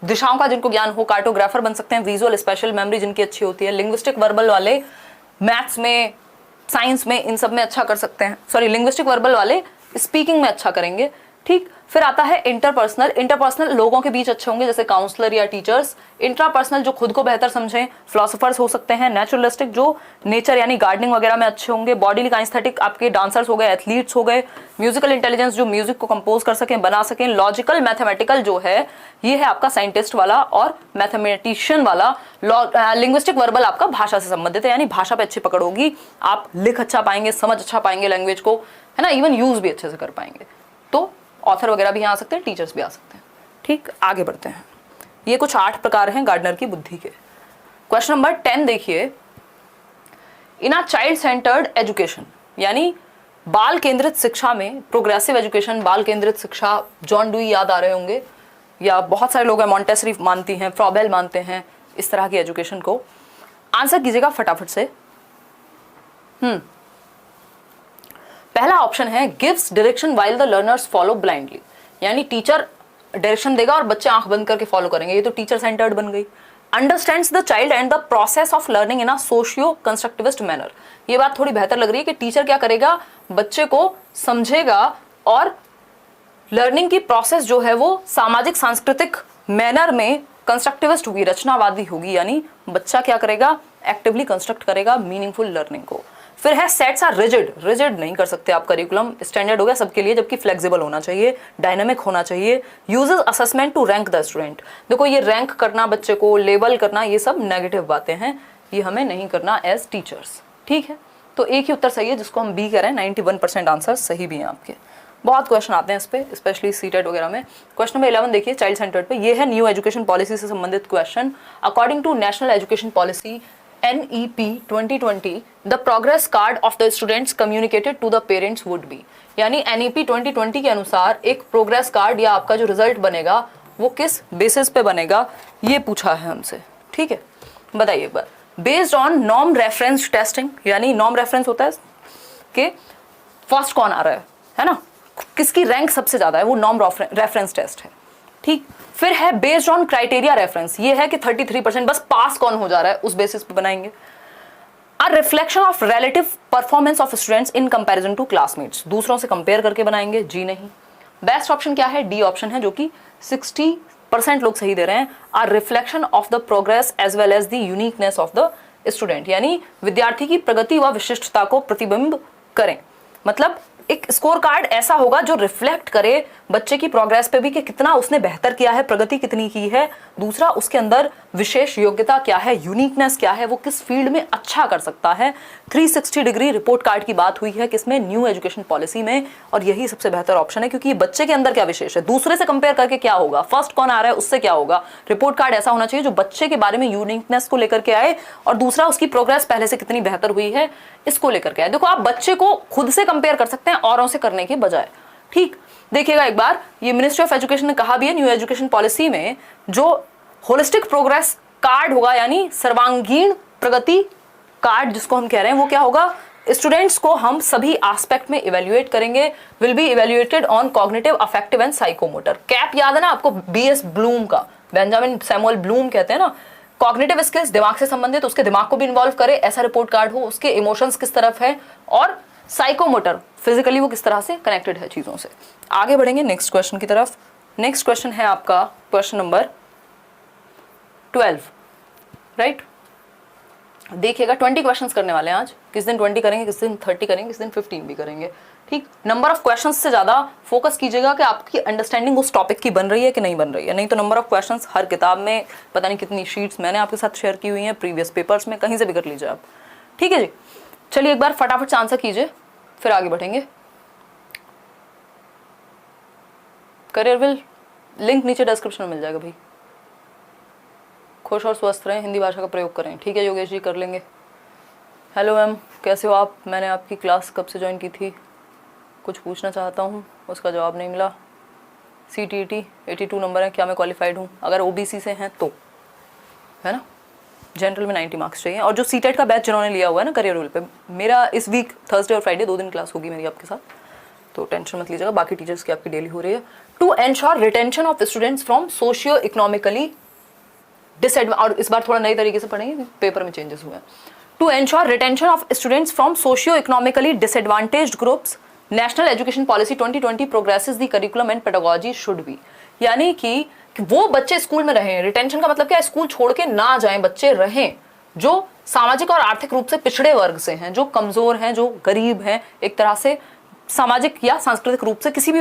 दिशाओं का जिनको ज्ञान हो, कार्टोग्राफर बन सकते हैं, विजुअल स्पेशल मेमोरी जिनकी अच्छी होती है, लिंग्विस्टिक वर्बल वाले मैथ्स में, साइंस में, इन सब में अच्छा कर सकते हैं, सॉरी लिंग्विस्टिक वर्बल वाले स्पीकिंग में अच्छा करेंगे, ठीक। फिर आता है इंटरपर्सनल, इंटरपर्सनल लोगों के बीच अच्छे होंगे जैसे काउंसलर या टीचर्स। इंट्रापर्सनल जो खुद को बेहतर समझें, फिलोसोफर्स हो सकते हैं। नेचुरलिस्टिक जो नेचर यानी गार्डनिंग वगैरह में अच्छे होंगे। बॉडी काइनेस्थेटिक आपके डांसर्स हो गए, एथलीट्स हो गए। म्यूजिकल इंटेलिजेंस जो म्यूजिक को कंपोज कर सकें, बना सकें। लॉजिकल मैथमेटिकल जो है ये है आपका साइंटिस्ट वाला और मैथमेटिशियन वाला। लिंग्विस्टिक वर्बल आपका भाषा से संबंधित है, यानी भाषा पे अच्छी पकड़ होगी, आप लिख अच्छा पाएंगे, समझ अच्छा पाएंगे लैंग्वेज को, है ना, इवन यूज भी अच्छे से कर पाएंगे। तो ऑथर वगैरह भी यहाँ आ सकते हैं, टीचर्स भी आ सकते हैं, ठीक। आगे बढ़ते हैं, ये कुछ 8 प्रकार हैं गार्डनर की बुद्धि के। क्वेश्चन नंबर 10 देखिए, इन अ चाइल्ड सेंटर्ड एजुकेशन, यानी बाल केंद्रित शिक्षा में, प्रोग्रेसिव एजुकेशन, बाल केंद्रित शिक्षा, जॉन डुई याद आ रहे होंगे, या बहुत सारे लोग हैं मॉन्टेसरी मानती हैं, फ्रॉबेल मानते हैं इस तरह की एजुकेशन को। आंसर कीजिएगा फटाफट से। पहला ऑप्शन है gives direction while the learners follow blindly, यानी टीचर डायरेक्शन देगा और बच्चे आंख बंद करके फॉलो करेंगे, ये तो टीचर सेंटर्ड बन गई। Understands the child and the process of learning in a socio constructivist manner, ये बात थोड़ी बेहतर लग रही है कि टीचर क्या करेगा, बच्चे को समझेगा और लर्निंग की प्रोसेस जो है वो सामाजिक सांस्कृतिक मैनर में कंस्ट्रक्टिविस्ट होगी, रचनावादी होगी, यानी बच्चा क्या करेगा, एक्टिवली कंस्ट्रक्ट करेगा मीनिंगफुल लर्निंग को। फिर है सेट्स आर रिजिड, रिजिड नहीं कर सकते आप करिकुलम, स्टैंडर्ड हो गया सबके लिए, जबकि फ्लेक्सिबल होना चाहिए, डायनामिक होना चाहिए। Uses assessment to rank the student, देखो ये रैंक करना, बच्चे को लेवल करना, ये सब नेगेटिव बातें हैं, ये हमें नहीं करना एज टीचर्स, ठीक है। तो एक ही उत्तर सही है जिसको हम बी कह रहे हैं, 91% आंसर सही भी हैं आपके। बहुत क्वेश्चन आते हैं इस पे, स्पेशली सीटेट वगैरह में। क्वेश्चन नंबर 11 देखिए, चाइल्ड सेंटर्ड पे, ये है न्यू एजुकेशन पॉलिसी से संबंधित question. According to national education policy NEP 2020 the progress card of the students communicated to the parents would be, यानी NEP 2020 के अनुसार एक प्रोग्रेस कार्ड या आपका जो रिजल्ट बनेगा वो किस बेसिस पे बनेगा, ये पूछा है हमसे, ठीक है। बताइए एक बार। Based on norm reference testing, यानी नॉर्म रेफरेंस होता है कि फर्स्ट कौन आ रहा है ना, किसकी रैंक सबसे ज्यादा है, वो नॉर्म रेफरेंस टेस्ट है, ठीक। फिर है बेस्ड ऑन क्राइटेरिया रेफरेंस, ये है कि 33% बस पास कौन हो जा रहा है उस बेसिस पे बनाएंगे। A reflection of relative performance of students in comparison to classmates, दूसरों से कंपेयर करके बनाएंगे, जी नहीं। बेस्ट ऑप्शन क्या है, डी ऑप्शन है, जो कि 60% लोग सही दे रहे हैं। A reflection of the progress as well as the uniqueness of the student, यानी विद्यार्थी की प्रगति व विशिष्टता को प्रतिबिंब करें, मतलब एक स्कोर कार्ड ऐसा होगा जो रिफ्लेक्ट करे बच्चे की प्रोग्रेस पे भी कि कितना उसने बेहतर किया है, प्रगति कितनी की है। दूसरा, उसके अंदर विशेष योग्यता क्या है, यूनिकनेस क्या है, वो किस फील्ड में अच्छा कर सकता है। 360 डिग्री रिपोर्ट कार्ड की बात हुई है किसमें, न्यू एजुकेशन पॉलिसी में, और यही सबसे बेहतर ऑप्शन है, क्योंकि बच्चे के अंदर क्या विशेष है, दूसरे से कंपेयर करके क्या होगा, फर्स्ट कौन आ रहा है उससे क्या होगा। रिपोर्ट कार्ड ऐसा होना चाहिए जो बच्चे के बारे में यूनिकनेस को लेकर के आए, और दूसरा उसकी प्रोग्रेस पहले से कितनी बेहतर हुई है इसको लेकर के आए। देखो आप बच्चे को खुद से कंपेयर कर सकते हैं औरों से करने के बजाय, ठीक। देखिएगा एक बार, ये मिनिस्ट्री ऑफ एजुकेशन ने कहा भी है न्यू एजुकेशन पॉलिसी में जो होलिस्टिक प्रोग्रेस कार्ड होगा, यानी सर्वांगीण प्रगति कार्ड जिसको हम कह रहे हैं, वो क्या होगा, स्टूडेंट्स को हम सभी एस्पेक्ट में इवेल्युएट करेंगे, will be evaluated on cognitive, affective and psychomotor. Cap याद है ना आपको, BS ब्लूम का, बेंजामिन सैमुअल ब्लूम कहते हैं ना, कॉग्निटिव स्किल्स दिमाग से संबंधित, उसके दिमाग को भी इन्वॉल्व करे ऐसा रिपोर्ट कार्ड हो, उसके इमोशंस किस तरफ है, और साइकोमोटर फिजिकली वो किस तरह से कनेक्टेड है चीजों से। आगे बढ़ेंगे नेक्स्ट क्वेश्चन की तरफ। नेक्स्ट क्वेश्चन है आपका क्वेश्चन नंबर 12, राइट। देखिएगा 20 क्वेश्चंस करने वाले हैं आज, किस दिन 20 करेंगे, किस दिन 30 करेंगे, किस दिन 15 भी करेंगे, ठीक। नंबर ऑफ क्वेश्चंस से ज्यादा फोकस कीजिएगा कि आपकी अंडरस्टैंडिंग उस टॉपिक की बन रही है कि नहीं बन रही है, नहीं तो नंबर ऑफ क्वेश्चंस हर किताब में, पता नहीं कितनी शीट्स मैंने आपके साथ शेयर की हुई हैं, प्रीवियस पेपर्स में, कहीं से भी कर लीजिए आप, ठीक है जी। चलिए एक बार फटाफट से आंसर कीजिए, फिर आगे बढ़ेंगे। करियर विल लिंक नीचे डिस्क्रिप्शन में मिल जाएगा भाई, खुश और स्वस्थ रहें, हिंदी भाषा का प्रयोग करें। ठीक है योगेश जी, कर लेंगे। हेलो मैम, कैसे हो आप? मैंने आपकी क्लास कब से ज्वाइन की थी? कुछ पूछना चाहता हूँ, उसका जवाब नहीं मिला। CTET 82 नंबर है, क्या मैं क्वालिफाइड हूँ? अगर OBC से हैं तो, है ना। जनरल में 90 मार्क्स चाहिए। और जो CTET का बैच जिन्होंने लिया हुआ है ना करियर रूल पे, मेरा इस वीक थर्सडे और फ्राइडे 2 दिन क्लास होगी मेरी आपके साथ, तो टेंशन मत लीजिएगा। बाकी टीचर्स की आपकी डेली हो रही है। To ensure retention of students from socio economically disadvantage, और इस बार थोड़ा नई तरीके से पढ़ेंगे, पेपर में चेंजेस हुए हैं। To ensure retention of students from socio economically disadvantaged groups, national education policy 2020 progresses the curriculum and pedagogy should be. यानी कि वो बच्चे स्कूल में रहें। रिटेंशन का मतलब क्या है? स्कूल छोड़ के ना जाएं, बच्चे रहें जो सामाजिक और आर्थिक रूप से पिछड़े वर्ग से हैं, जो कमजोर हैं, जो गरीब हैं, एक तरह से सामाजिक या सांस्कृतिक रूप से किसी भी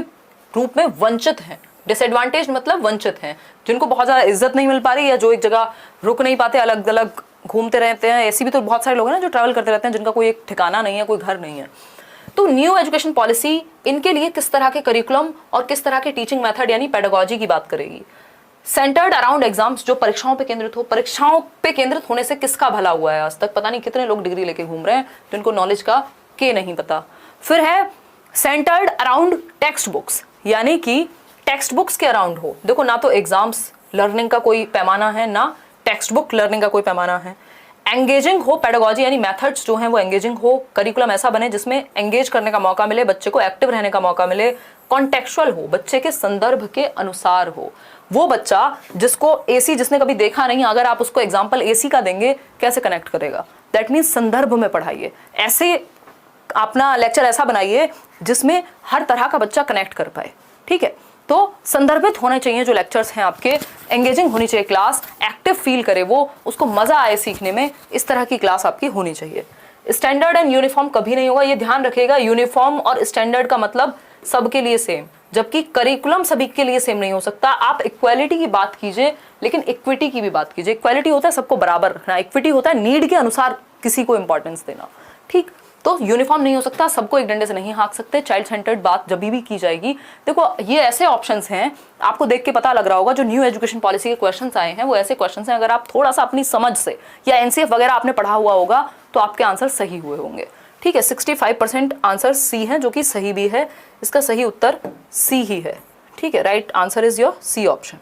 रूप में वंचित हैं। डिसएडवांटेज मतलब वंचित हैं, जिनको बहुत ज्यादा इज्जत नहीं मिल पा रही, या जो एक जगह रुक नहीं पाते, अलग अलग घूमते रहते हैं। ऐसी भी तो बहुत सारे लोग हैं ना जो ट्रैवल करते रहते हैं, जिनका कोई एक ठिकाना नहीं है, कोई घर नहीं है। तो न्यू एजुकेशन पॉलिसी इनके लिए किस तरह के करिकुलम और किस तरह के टीचिंग मेथड यानी पेडागोजी की बात करेगी। सेंटर्ड अराउंड एग्जाम्स, जो परीक्षाओं पे केंद्रित हो। परीक्षाओं पे केंद्रित होने से किसका भला हुआ है? आज तक पता नहीं कितने लोग डिग्री लेके घूम रहे हैं जिनको नॉलेज का के नहीं पता। फिर है सेंटर्ड अराउंड टेक्स्ट बुक्स, यानी कि टेक्स्ट बुक्स के अराउंड हो। देखो, ना तो एग्जाम्स लर्निंग का कोई पैमाना है, ना टेक्स्ट बुक लर्निंग का कोई पैमाना है। एंगेजिंग हो पेडागोजी, यानी मेथड्स जो हैं वो एंगेजिंग हो। करिकुलम ऐसा बने जिसमें एंगेज करने का मौका मिले, बच्चे को एक्टिव रहने का मौका मिले। कॉन्टेक्चुअल हो, बच्चे के संदर्भ के अनुसार हो। वो बच्चा जिसको AC जिसने कभी देखा नहीं, अगर आप उसको एग्जाम्पल AC का देंगे, कैसे कनेक्ट करेगा? दैट मीन्स संदर्भ में पढ़ाइए। ऐसे अपना लेक्चर ऐसा बनाइए जिसमें हर तरह का बच्चा कनेक्ट कर पाए। ठीक है, तो संदर्भित होने चाहिए जो लेक्चर्स हैं आपके, एंगेजिंग होनी चाहिए क्लास, एक्टिव फील करे वो, उसको मजा आए सीखने में, इस तरह की क्लास आपकी होनी चाहिए। स्टैंडर्ड एंड यूनिफॉर्म कभी नहीं होगा, ये ध्यान रखिएगा। यूनिफॉर्म और स्टैंडर्ड का मतलब सबके लिए सेम, जबकि करिकुलम सभी के लिए सेम नहीं हो सकता। आप इक्वालिटी की बात कीजिए, लेकिन इक्विटी की भी बात कीजिए। इक्वालिटी होता है सबको बराबर रखना, इक्विटी होता है नीड के अनुसार किसी को इंपॉर्टेंस देना। ठीक, तो यूनिफॉर्म नहीं हो सकता, सबको एक डंडे से नहीं हाँक सकते। चाइल्ड सेंटर्ड बात जब भी की जाएगी, देखो ये ऐसे ऑप्शंस हैं, आपको देख के पता लग रहा होगा जो न्यू एजुकेशन पॉलिसी के क्वेश्चंस आए हैं वो ऐसे क्वेश्चंस हैं, अगर आप थोड़ा सा अपनी समझ से या NCF वगैरह आपने पढ़ा हुआ होगा तो आपके आंसर सही हुए होंगे। ठीक है, 65% आंसर C है, जो कि सही भी है। इसका सही उत्तर C ही है। ठीक है, right answer is your C option.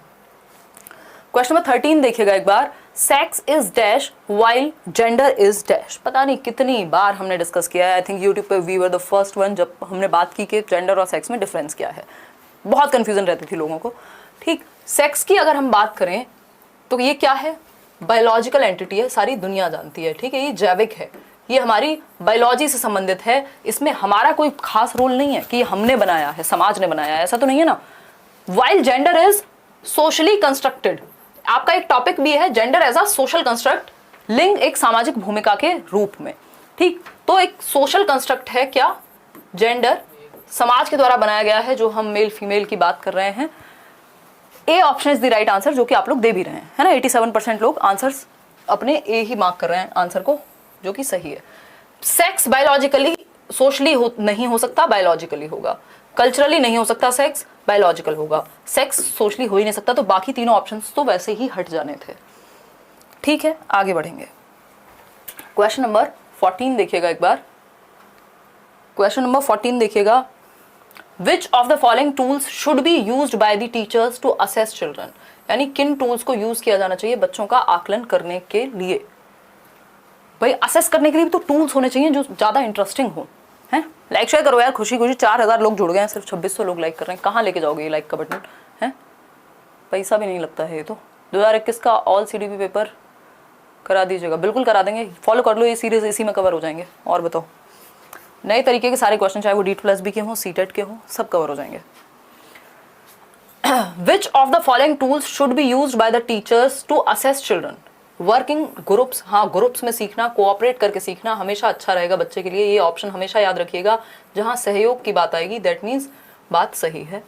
Question number 13 देखिएगा एक बार। Sex is dash while gender is dash. पता नहीं कितनी बार हमने डिस्कस किया है, आई थिंक यूट्यूब पे we were the first one जब हमने बात की कि जेंडर और सेक्स में डिफरेंस क्या है। बहुत कंफ्यूजन रहती थी लोगों को। ठीक, सेक्स की अगर हम बात करें तो ये क्या है? बायोलॉजिकल एंटिटी है, सारी दुनिया जानती है। ठीक है, ये जैविक है, ये हमारी बायोलॉजी से संबंधित है। इसमें हमारा कोई खास रोल नहीं है कि हमने बनाया है, समाज ने बनाया है, ऐसा तो नहीं है ना। While gender is socially constructed, आपका एक टॉपिक भी है gender as a social construct, लिंग एक सामाजिक भूमिका के रूप में। ठीक, तो एक सोशल कंस्ट्रक्ट है क्या? जेंडर समाज के द्वारा बनाया गया है, जो हम मेल फीमेल की बात कर रहे हैं। ए option is the right answer, जो कि आप लोग दे भी रहे हैं, है ना। 87% लोग आंसर्स अपने ए ही मार्क कर रहे हैं आंसर को, जो कि सही है। सेक्स बायोलॉजिकली सोशली नहीं हो सकता, बायोलॉजिकली होगा। कल्चरली नहीं हो सकता, सेक्स बायोलॉजिकल होगा। सेक्स सोशली हो ही नहीं सकता, तो बाकी तीनों ऑप्शंस तो वैसे ही हट जाने थे। ठीक है, आगे बढ़ेंगे। क्वेश्चन नंबर 14 देखिएगा एक बार। क्वेश्चन नंबर 14 देखिएगा। Which of the following tools should be used by the teachers to assess children, यानी किन टूल्स को यूज किया जाना चाहिए बच्चों का आकलन करने के लिए। भाई असेस करने के लिए भी तो टूल्स होने चाहिए जो ज्यादा इंटरेस्टिंग हो, हैं। लाइक शेयर करो यार, खुशी खुशी 4000 लोग जुड़ गए हैं, सिर्फ 2600 लोग लाइक कर रहे हैं। कहाँ लेके जाओगे ये लाइक का बटन, है? पैसा भी नहीं लगता है ये तो। 2021 का ऑल CDP पेपर करा दीजिएगा, बिल्कुल करा देंगे। फॉलो कर लो, ये सीरीज इसी में कवर हो जाएंगे। और बताओ, नए तरीके के सारे क्वेश्चन, चाहे वो D+B के हों, CTET के हों, सब कवर हो जाएंगे। Which of the following tools should be used by the teachers to assess children. Working groups, हाँ ग्रुप्स में सीखना, कोऑपरेट करके सीखना हमेशा अच्छा रहेगा बच्चे के लिए। ये ऑप्शन हमेशा याद रखिएगा। जहां सहयोग की बात आएगी दैट मीन्स बात सही है।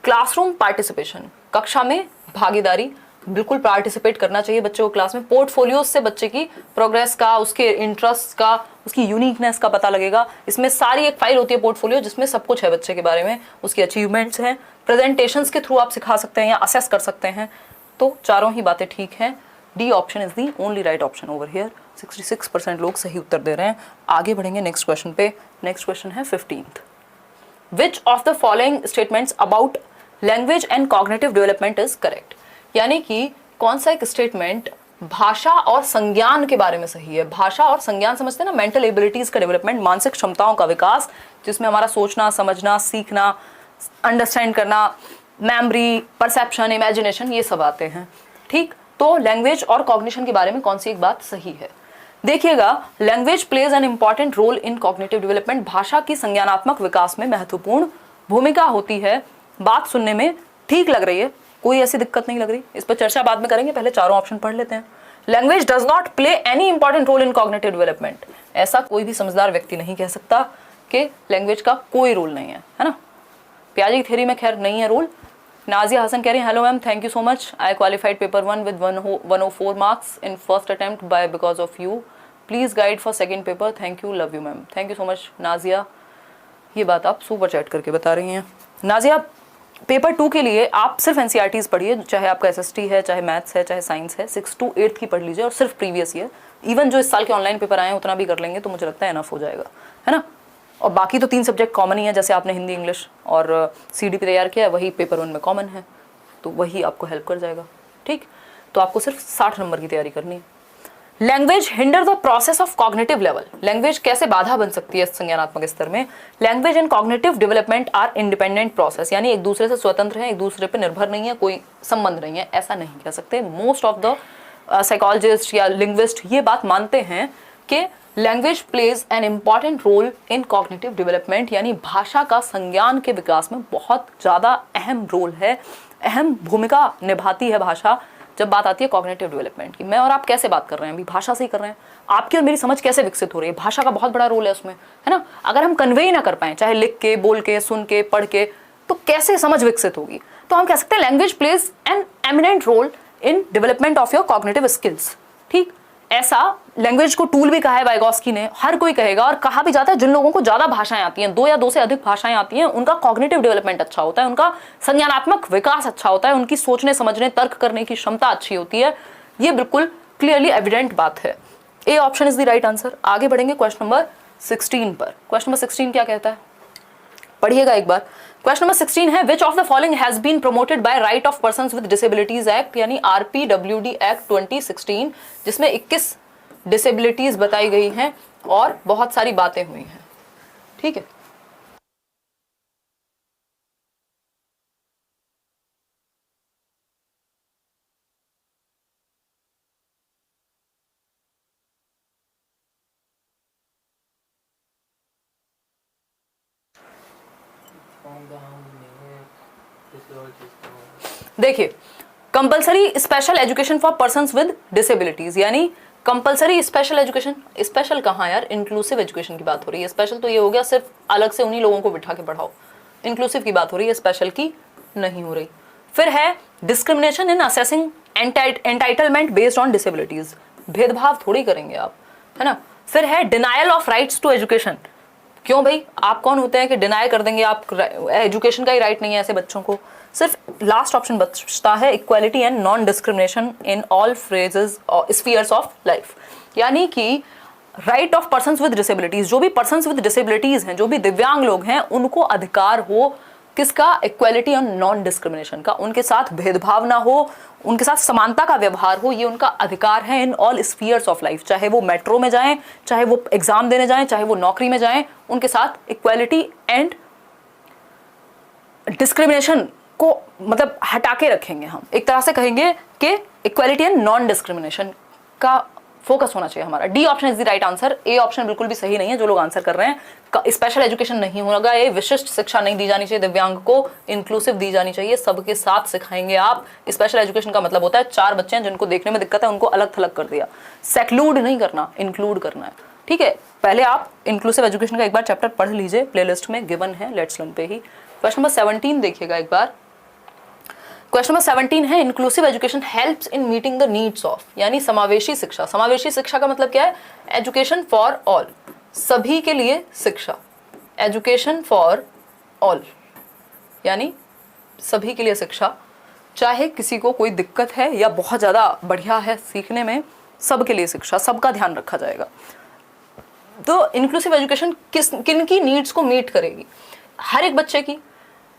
क्लासरूम पार्टिसिपेशन, कक्षा में भागीदारी, बिल्कुल पार्टिसिपेट करना चाहिए बच्चे को क्लास में। पोर्टफोलियोज से बच्चे की प्रोग्रेस का, उसके इंटरेस्ट का, उसकी यूनिकनेस का पता लगेगा। इसमें सारी एक फाइल होती है पोर्टफोलियो, जिसमें सब कुछ है बच्चे के बारे में, उसकी अचीवमेंट्स हैं। प्रेजेंटेशंस के थ्रू आप सिखा सकते हैं या असेस कर सकते हैं। तो चारों ही बातें ठीक हैं। D option is the only right option over here. 66% लोग सही उत्तर दे रहे हैं। आगे बढ़ेंगे नेक्स्ट क्वेश्चन पे। नेक्स्ट क्वेश्चन है 15th। Which of the following statements about language and cognitive development is correct? यानी कि कौन सा एक स्टेटमेंट भाषा और संज्ञान के बारे में सही है। भाषा और संज्ञान समझते हैं ना, मेंटल एबिलिटीज का डेवलपमेंट, मानसिक क्षमताओं का विकास, जिसमें हमारा सोचना, समझना, सीखना, अंडरस्टैंड करना, मेमोरी, परसेप्शन, इमेजिनेशन, ये सब आते हैं। ठीक, तो लैंग्वेज और कॉग्निशन के बारे में कौन सी एक बात सही है? देखिएगा, language plays an important role in cognitive development. भाषा की संज्ञानात्मक विकास में महत्वपूर्ण भूमिका होती है। बात सुनने में ठीक लग रही है, कोई ऐसी दिक्कत नहीं लग रही, इस पर चर्चा बाद में करेंगे, पहले चारों ऑप्शन पढ़ लेते हैं। Language does not play any important role in cognitive development. ऐसा कोई भी समझदार व्यक्ति नहीं कह सकता कि लैंग्वेज का कोई रोल नहीं है ना। प्याजे की थ्योरी में खैर नहीं है रोल। नाजिया हसन कह रही है, hello ma'am, thank you so much, I qualified paper 1 with 104 marks in first attempt bye because of you, please guide for second paper, thank you, love you ma'am. Thank you so much Nazia, ये बात आप super chat करके बता रही हैं। Nazia, paper 2 के लिए आप सिर्फ एनसीईआरटीज पढ़िए, चाहे आपका एसएसटी है, चाहे मैथ्स है, चाहे साइंस है, 6 to 8 की पढ़ लीजिए और सिर्फ प्रीवियस ईयर। इवन जो इस साल के ऑनलाइन पेपर आए हैं उतना भी कर लेंगे तो मुझे लगता है एनफ हो जाएगा, है ना। और बाकी तो 3 सब्जेक्ट कॉमन ही है, जैसे आपने हिंदी, इंग्लिश और सीडीपी तैयार किया है, वही पेपर 1 में कॉमन है, तो वही आपको हेल्प कर जाएगा। ठीक, तो आपको सिर्फ 60 नंबर की तैयारी करनी है। Language hinder the process of cognitive level. Language कैसे बाधा बन सकती है संज्ञानात्मक स्तर में? Language and cognitive development are independent process, यानी एक दूसरे से स्वतंत्र हैं, एक दूसरे पर निर्भर नहीं है, कोई संबंध नहीं है, ऐसा नहीं कह सकते। मोस्ट ऑफ द साइकोलॉजिस्ट या लिंग्विस्ट ये बात मानते हैं कि language plays an important role in cognitive development, यानी भाषा का संज्ञान के विकास में बहुत ज़्यादा अहम रोल है, अहम भूमिका निभाती है भाषा जब बात आती है कॉग्निटिव डेवलपमेंट की। मैं और आप कैसे बात कर रहे हैं, अभी भाषा से ही कर रहे हैं। आपकी और मेरी समझ कैसे विकसित हो रही है, भाषा का बहुत बड़ा रोल है उसमें, है ना। अगर हम कन्वे ही ना कर पाए, चाहे लिख के, बोल के, सुन के, पढ़ के, तो कैसे समझ विकसित होगी? तो हम कह सकते हैं language plays an eminent role in development of your cognitive skills. ठीक, ऐसा लैंग्वेज को टूल भी कहा है वाइगोस्की ने, हर कोई कहेगा, और कहा भी जाता है जिन लोगों को ज्यादा भाषाएं आती हैं, 2 या 2 से अधिक भाषाएं आती हैं, उनका कॉग्निटिव डेवलपमेंट अच्छा होता है, उनका संज्ञानात्मक विकास अच्छा होता है, उनकी सोचने, समझने, तर्क करने की क्षमता अच्छी होती है। ये बिल्कुल क्लियरली एविडेंट बात है। ए option is the right answer. आगे बढ़ेंगे क्वेश्चन नंबर 16 पर। क्वेश्चन नंबर 16 क्या कहता है, पढ़िएगा एक बार। क्वेश्चन नंबर 16 है, which of the following has been promoted by right of persons with disabilities act, यानी RPWD एक्ट 2016, जिसमें 21 डिसेबिलिटीज बताई गई हैं और बहुत सारी बातें हुई हैं। ठीक है, देखिए, compulsory special education for persons with disabilities, यानी कंपलसरी स्पेशल एजुकेशन। स्पेशल कहाँ यार, इंक्लूसिव एजुकेशन की बात हो रही है। स्पेशल तो ये हो गया सिर्फ अलग से उन्हीं लोगों को बिठा के पढ़ाओ, इंक्लूसिव की बात हो रही है, स्पेशल की नहीं हो रही। फिर है discrimination in assessing entitlement based on disabilities, भेदभाव थोड़ी करेंगे आप, है ना। फिर है denial of rights to education. क्यों भाई, आप कौन होते हैं कि डिनाई कर देंगे, आप एजुकेशन का ही राइट नहीं है ऐसे बच्चों को। सिर्फ लास्ट ऑप्शन बचता है equality and non discrimination in all phrases spheres of life, यानी कि right of persons with disabilities, जो भी पर्सन्स विद डिसेबिलिटीज हैं, जो भी दिव्यांग लोग हैं, उनको अधिकार हो किसका, इक्वालिटी और नॉन डिस्क्रिमिनेशन का, उनके साथ भेदभाव ना हो, उनके साथ समानता का व्यवहार हो, ये उनका अधिकार है in all spheres of life. चाहे वो मेट्रो में जाएं, चाहे वो एग्जाम देने जाएं, चाहे वो नौकरी में जाएं, उनके साथ इक्वालिटी एंड डिस्क्रिमिनेशन को मतलब हटा के रखेंगे। हम एक तरह से कहेंगे कि इक्वालिटी एंड नॉन डिस्क्रिमिनेशन का फोकस होना चाहिए हमारा। D option is the right answer. A option बिल्कुल भी सही नहीं है जो लोग आंसर कर रहे हैं। स्पेशल एजुकेशन नहीं होगा, ये विशिष्ट शिक्षा नहीं दी जानी चाहिए दिव्यांग को, इंक्लूसिव दी जानी चाहिए, सबके साथ सिखाएंगे आप। स्पेशल एजुकेशन का मतलब होता है 4 बच्चे हैं जिनको देखने में दिक्कत है, उनको अलग थलग कर दिया। सेक्लूड नहीं करना, इंक्लूड करना है। ठीक है, पहले आप इंक्लूसिव एजुकेशन का एक बार चैप्टर पढ़ लीजिए, प्लेलिस्ट में गिवन है, लेट्स लर्न पे ही। क्वेश्चन नंबर 17 देखिएगा एक बार। क्वेश्चन नंबर 17 है, inclusive education helps in meeting the needs of, यानी समावेशी शिक्षा। समावेशी शिक्षा का मतलब क्या है, एजुकेशन फॉर ऑल, सभी के लिए शिक्षा। एजुकेशन फॉर ऑल यानी सभी के लिए शिक्षा चाहे किसी को कोई दिक्कत है या बहुत ज़्यादा बढ़िया है सीखने में, सबके लिए शिक्षा, सबका ध्यान रखा जाएगा। तो इंक्लूसिव एजुकेशन किन की नीड्स को मीट करेगी? हर एक बच्चे की,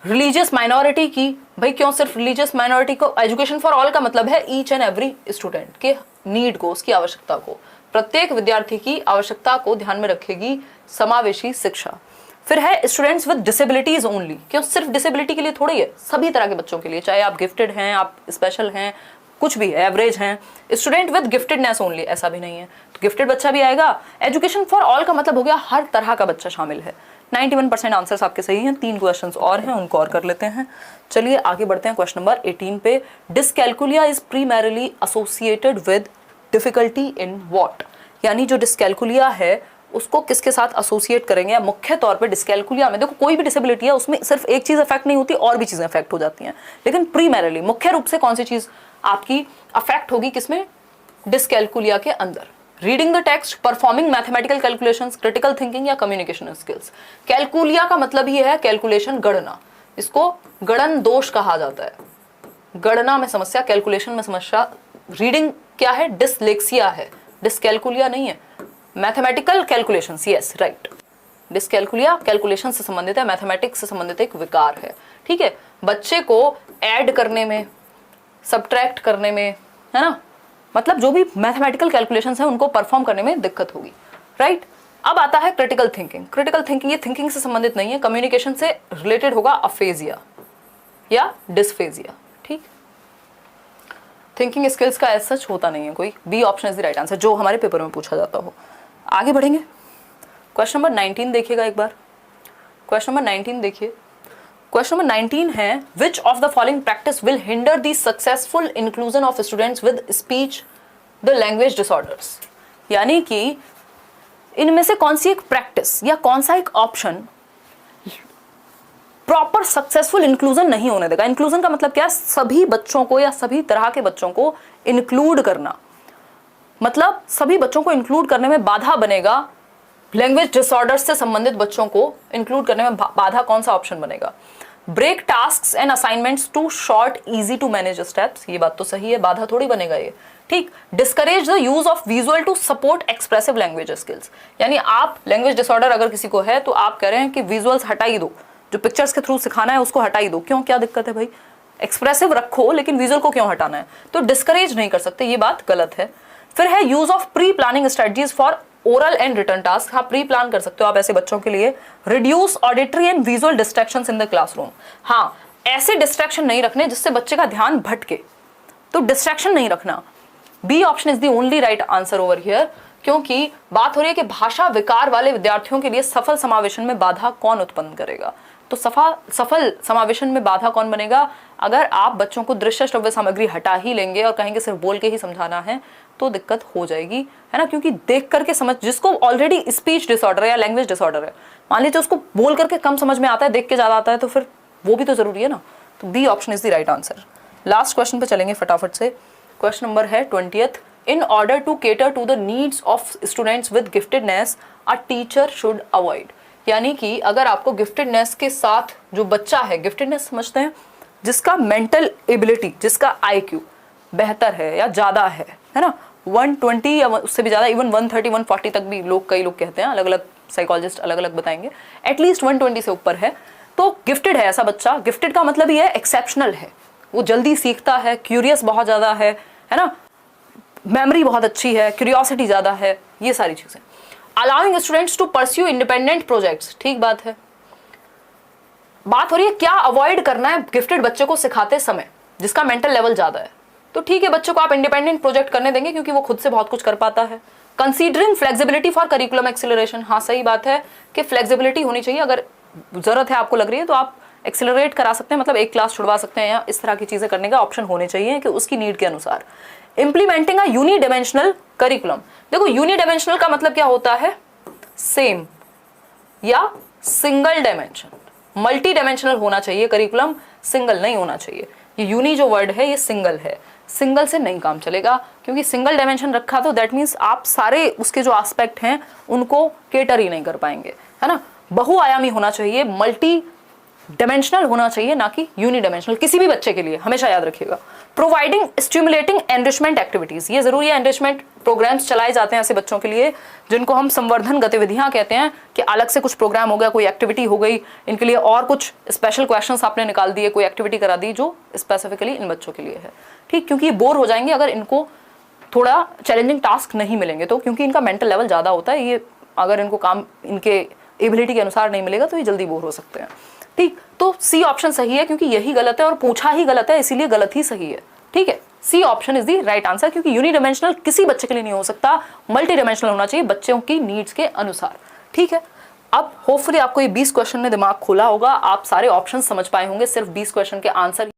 रिलीजियस माइनॉरिटी की। भाई क्यों सिर्फ रिलीजियस माइनॉरिटी को? एजुकेशन फॉर ऑल का मतलब है ईच एंड एवरी स्टूडेंट के नीड को, उसकी आवश्यकता को, प्रत्येक विद्यार्थी की आवश्यकता को ध्यान में रखेगी समावेशी शिक्षा। फिर है स्टूडेंट्स विद डिसेबिलिटीज ओनली। क्यों सिर्फ डिसेबिलिटी के लिए थोड़ी है, सभी तरह के बच्चों के लिए, चाहे आप गिफ्टेड हैं, आप स्पेशल हैं, कुछ भी है, एवरेज हैं। स्टूडेंट विद गिफ्टेडनेस ओनली, ऐसा भी नहीं है, तो गिफ्टेड बच्चा भी आएगा। एजुकेशन फॉर ऑल का मतलब हो गया हर तरह का बच्चा शामिल है। 91% आंसर्स आपके सही हैं। 3 क्वेश्चंस और हैं, उनको और कर लेते हैं। चलिए आगे बढ़ते हैं क्वेश्चन नंबर 18 पे। Dyscalculia is primarily associated with difficulty in what? यानी जो डिसकैलकुलिया है उसको किसके साथ एसोसिएट करेंगे? या मुख्य तौर पे डिसकैलकुलिया में, देखो कोई भी डिसेबिलिटी है उसमें सिर्फ एक चीज अफेक्ट नहीं होती, और भी चीजें अफेक्ट हो जाती हैं, लेकिन प्रीमैरिली मुख्य रूप से कौन सी चीज आपकी अफेक्ट होगी? किसमें? डिसकैलकुलिया के अंदर। Reading the text, performing mathematical calculations, critical thinking या कम्युनिकेशन स्किल्स। कैलकुलिया का मतलब ही है कैलकुलेशन, गणना। इसको गणन दोष कहा जाता है। गणना में समस्या, कैलकुलेशन में समस्या। रीडिंग क्या है? डिसलेक्सिया है, डिसकैलकुलिया नहीं है। Mathematical calculations, yes right. Dyscalculia calculation से संबंधित है, मैथमेटिक्स से संबंधित एक विकार है। ठीक है, बच्चे को ऐड करने में, सब्ट्रैक्ट करने में, है ना, मतलब जो भी मैथमेटिकल कैलकुलेशंस हैं उनको परफॉर्म करने में दिक्कत होगी, राइट। अब आता है क्रिटिकल थिंकिंग। क्रिटिकल थिंकिंग ये थिंकिंग से संबंधित नहीं है, कम्युनिकेशन से रिलेटेड होगा, अफेजिया या डिस्फेजिया। ठीक, थिंकिंग स्किल्स का ऐसा सच होता नहीं है कोई। B option is the right answer, जो हमारे पेपर में पूछा जाता हो। आगे बढ़ेंगे, क्वेश्चन नंबर 19 देखिएगा एक बार। क्वेश्चन नंबर 19 देखिए। क्वेश्चन नंबर 19 है, which of the following practice will hinder the successful inclusion of students with speech the language disorders? यानी कि इनमें से कौन सी एक प्रैक्टिस या कौन सा एक ऑप्शन प्रॉपर सक्सेसफुल इंक्लूजन नहीं होने देगा? इंक्लूजन का मतलब क्या? सभी बच्चों को या सभी तरह के बच्चों को इंक्लूड करना, मतलब सभी बच्चों को इंक्लूड करने में बाधा बनेगा। लैंग्वेज डिसऑर्डर्स से संबंधित बच्चों को इंक्लूड करने में बाधा कौन सा ऑप्शन बनेगा? Break tasks and assignments to short easy to manage steps, ये बात तो सही है, बाधा थोड़ी बनेगा ये। ठीक, discourage the use of visual to support expressive language skills. यानी आप लैंग्वेज डिसऑर्डर अगर किसी को है तो आप कह रहे हैं कि विजुअल्स हटाई दो, जो पिक्चर्स के थ्रू सिखाना है उसको हटाई दो। क्यों, क्या दिक्कत है भाई? एक्सप्रेसिव रखो लेकिन विजुअल को क्यों हटाना है? तो डिस्करेज नहीं कर सकते, ये बात गलत है। फिर है use of pre planning strategies for oral and return task. हाँ, प्री प्लान कर सकते हो आप ऐसे बच्चों के लिए। Reduce auditory and visual distractions in the classroom. हाँ, ऐसे डिस्ट्रैक्शन नहीं रखने जिससे बच्चे का ध्यान भटके, तो डिस्ट्रैक्शन नहीं रखना। B option is the only right answer over here, क्योंकि बात हो रही है कि भाषा विकार वाले विद्यार्थियों के लिए सफल समावेशन में बाधा कौन उत्पन्न करेगा? तो सफल समावेशन में बाधा कौन बनेगा? अगर आप बच्चों को दृश्य श्रव्य सामग्री हटा ही लेंगे और कहेंगे सिर्फ बोल के ही समझाना है तो दिक्कत हो जाएगी, है ना। क्योंकि देख करके समझ, जिसको ऑलरेडी स्पीच डिसऑर्डर है या लैंग्वेज डिसऑर्डर है, मान लीजिए उसको बोल करके कम समझ में आता है, देख के ज्यादा आता है, तो फिर वो भी तो जरूरी है ना। तो B option is the right answer. Last question पे चलेंगे फटाफट से। क्वेश्चन नंबर है 20th। In order to cater to the needs of students with giftedness a teacher should avoid. यानी कि अगर आपको गिफ्टेडनेस के साथ जो बच्चा है, गिफ्टेडनेस समझते हैं जिसका मेंटल एबिलिटी, जिसका IQ बेहतर है या ज्यादा है ना, 120 या उससे भी ज्यादा, इवन 130 140 तक भी कई लोग कहते हैं, अलग अलग साइकोलॉजिस्ट अलग अलग बताएंगे, एटलीस्ट 120 से ऊपर है तो गिफ्टेड है ऐसा बच्चा। गिफ्टेड का मतलब ये है एक्सेप्शनल है, वो जल्दी सीखता है, क्यूरियस बहुत ज्यादा है ना, मेमोरी बहुत अच्छी है, क्यूरियोसिटी ज्यादा है, ये सारी चीजें। Allowing students to pursue independent projects, ठीक बात है। बात हो रही है क्या अवॉइड करना है गिफ्टेड बच्चे को सिखाते समय जिसका मेंटल लेवल ज्यादा है, तो ठीक है बच्चे को आप इंडिपेंडेंट प्रोजेक्ट करने देंगे क्योंकि वो खुद से बहुत कुछ कर पाता है। Considering flexibility for curriculum acceleration, हाँ सही बात है कि फ्लेक्सिबिलिटी होनी चाहिए, अगर जरूरत है आपको लग रही है तो आप एक्सिलरेट करा सकते हैं, मतलब एक क्लास छुड़वा सकते हैं या इस तरह की चीजें करने का ऑप्शन होने चाहिए कि उसकी नीड के अनुसार। इंप्लीमेंटिंग अ यूनिडायमेंशनल करिकुलम, देखो यूनिडायमेंशनल का मतलब क्या होता है? सेम या सिंगल डायमेंशन, मल्टी डायमेंशनल होना चाहिए करिकुलम, सिंगल नहीं होना चाहिए। ये यूनी जो वर्ड है ये सिंगल है, सिंगल से नहीं काम चलेगा क्योंकि सिंगल डायमेंशन रखा तो दैट मीन्स आप सारे उसके जो एस्पेक्ट हैं उनको केटर ही नहीं कर पाएंगे, है ना। बहुआयामी होना चाहिए, मल्टी डायमेंशनल होना चाहिए, ना कि यूनिडायमेंशनल, किसी भी बच्चे के लिए, हमेशा याद रखिएगा। प्रोवाइडिंग स्टिमुलेटिंग एनरिचमेंट एक्टिविटीज, ये जरूरी है। एनरिचमेंट प्रोग्राम्स चलाए जाते हैं ऐसे बच्चों के लिए जिनको हम संवर्धन गतिविधियां कहते हैं, कि अलग से कुछ प्रोग्राम हो गया, कोई एक्टिविटी हो गई इनके लिए, और कुछ स्पेशल क्वेश्चंस आपने निकाल दिए, कोई एक्टिविटी करा दी जो स्पेसिफिकली इन बच्चों के लिए है, ठीक। क्योंकि ये बोर हो जाएंगे अगर इनको थोड़ा चैलेंजिंग टास्क नहीं मिलेंगे तो, क्योंकि इनका मेंटल लेवल ज़्यादा होता है, ये अगर इनको काम इनके एबिलिटी के अनुसार नहीं मिलेगा तो ये जल्दी बोर हो सकते हैं, ठीक। तो सी ऑप्शन सही है, क्योंकि यही गलत है और पूछा ही गलत है, इसीलिए गलत ही सही है, ठीक है। C option is the right answer, क्योंकि यूनिडायमेंशनल किसी बच्चे के लिए नहीं हो सकता, मल्टी डायमेंशनल होना चाहिए बच्चों की नीड्स के अनुसार, ठीक है। अब होपफुली आपको ये 20 क्वेश्चन ने दिमाग खोला होगा, आप सारे ऑप्शन समझ पाए होंगे, सिर्फ 20 क्वेश्चन के आंसर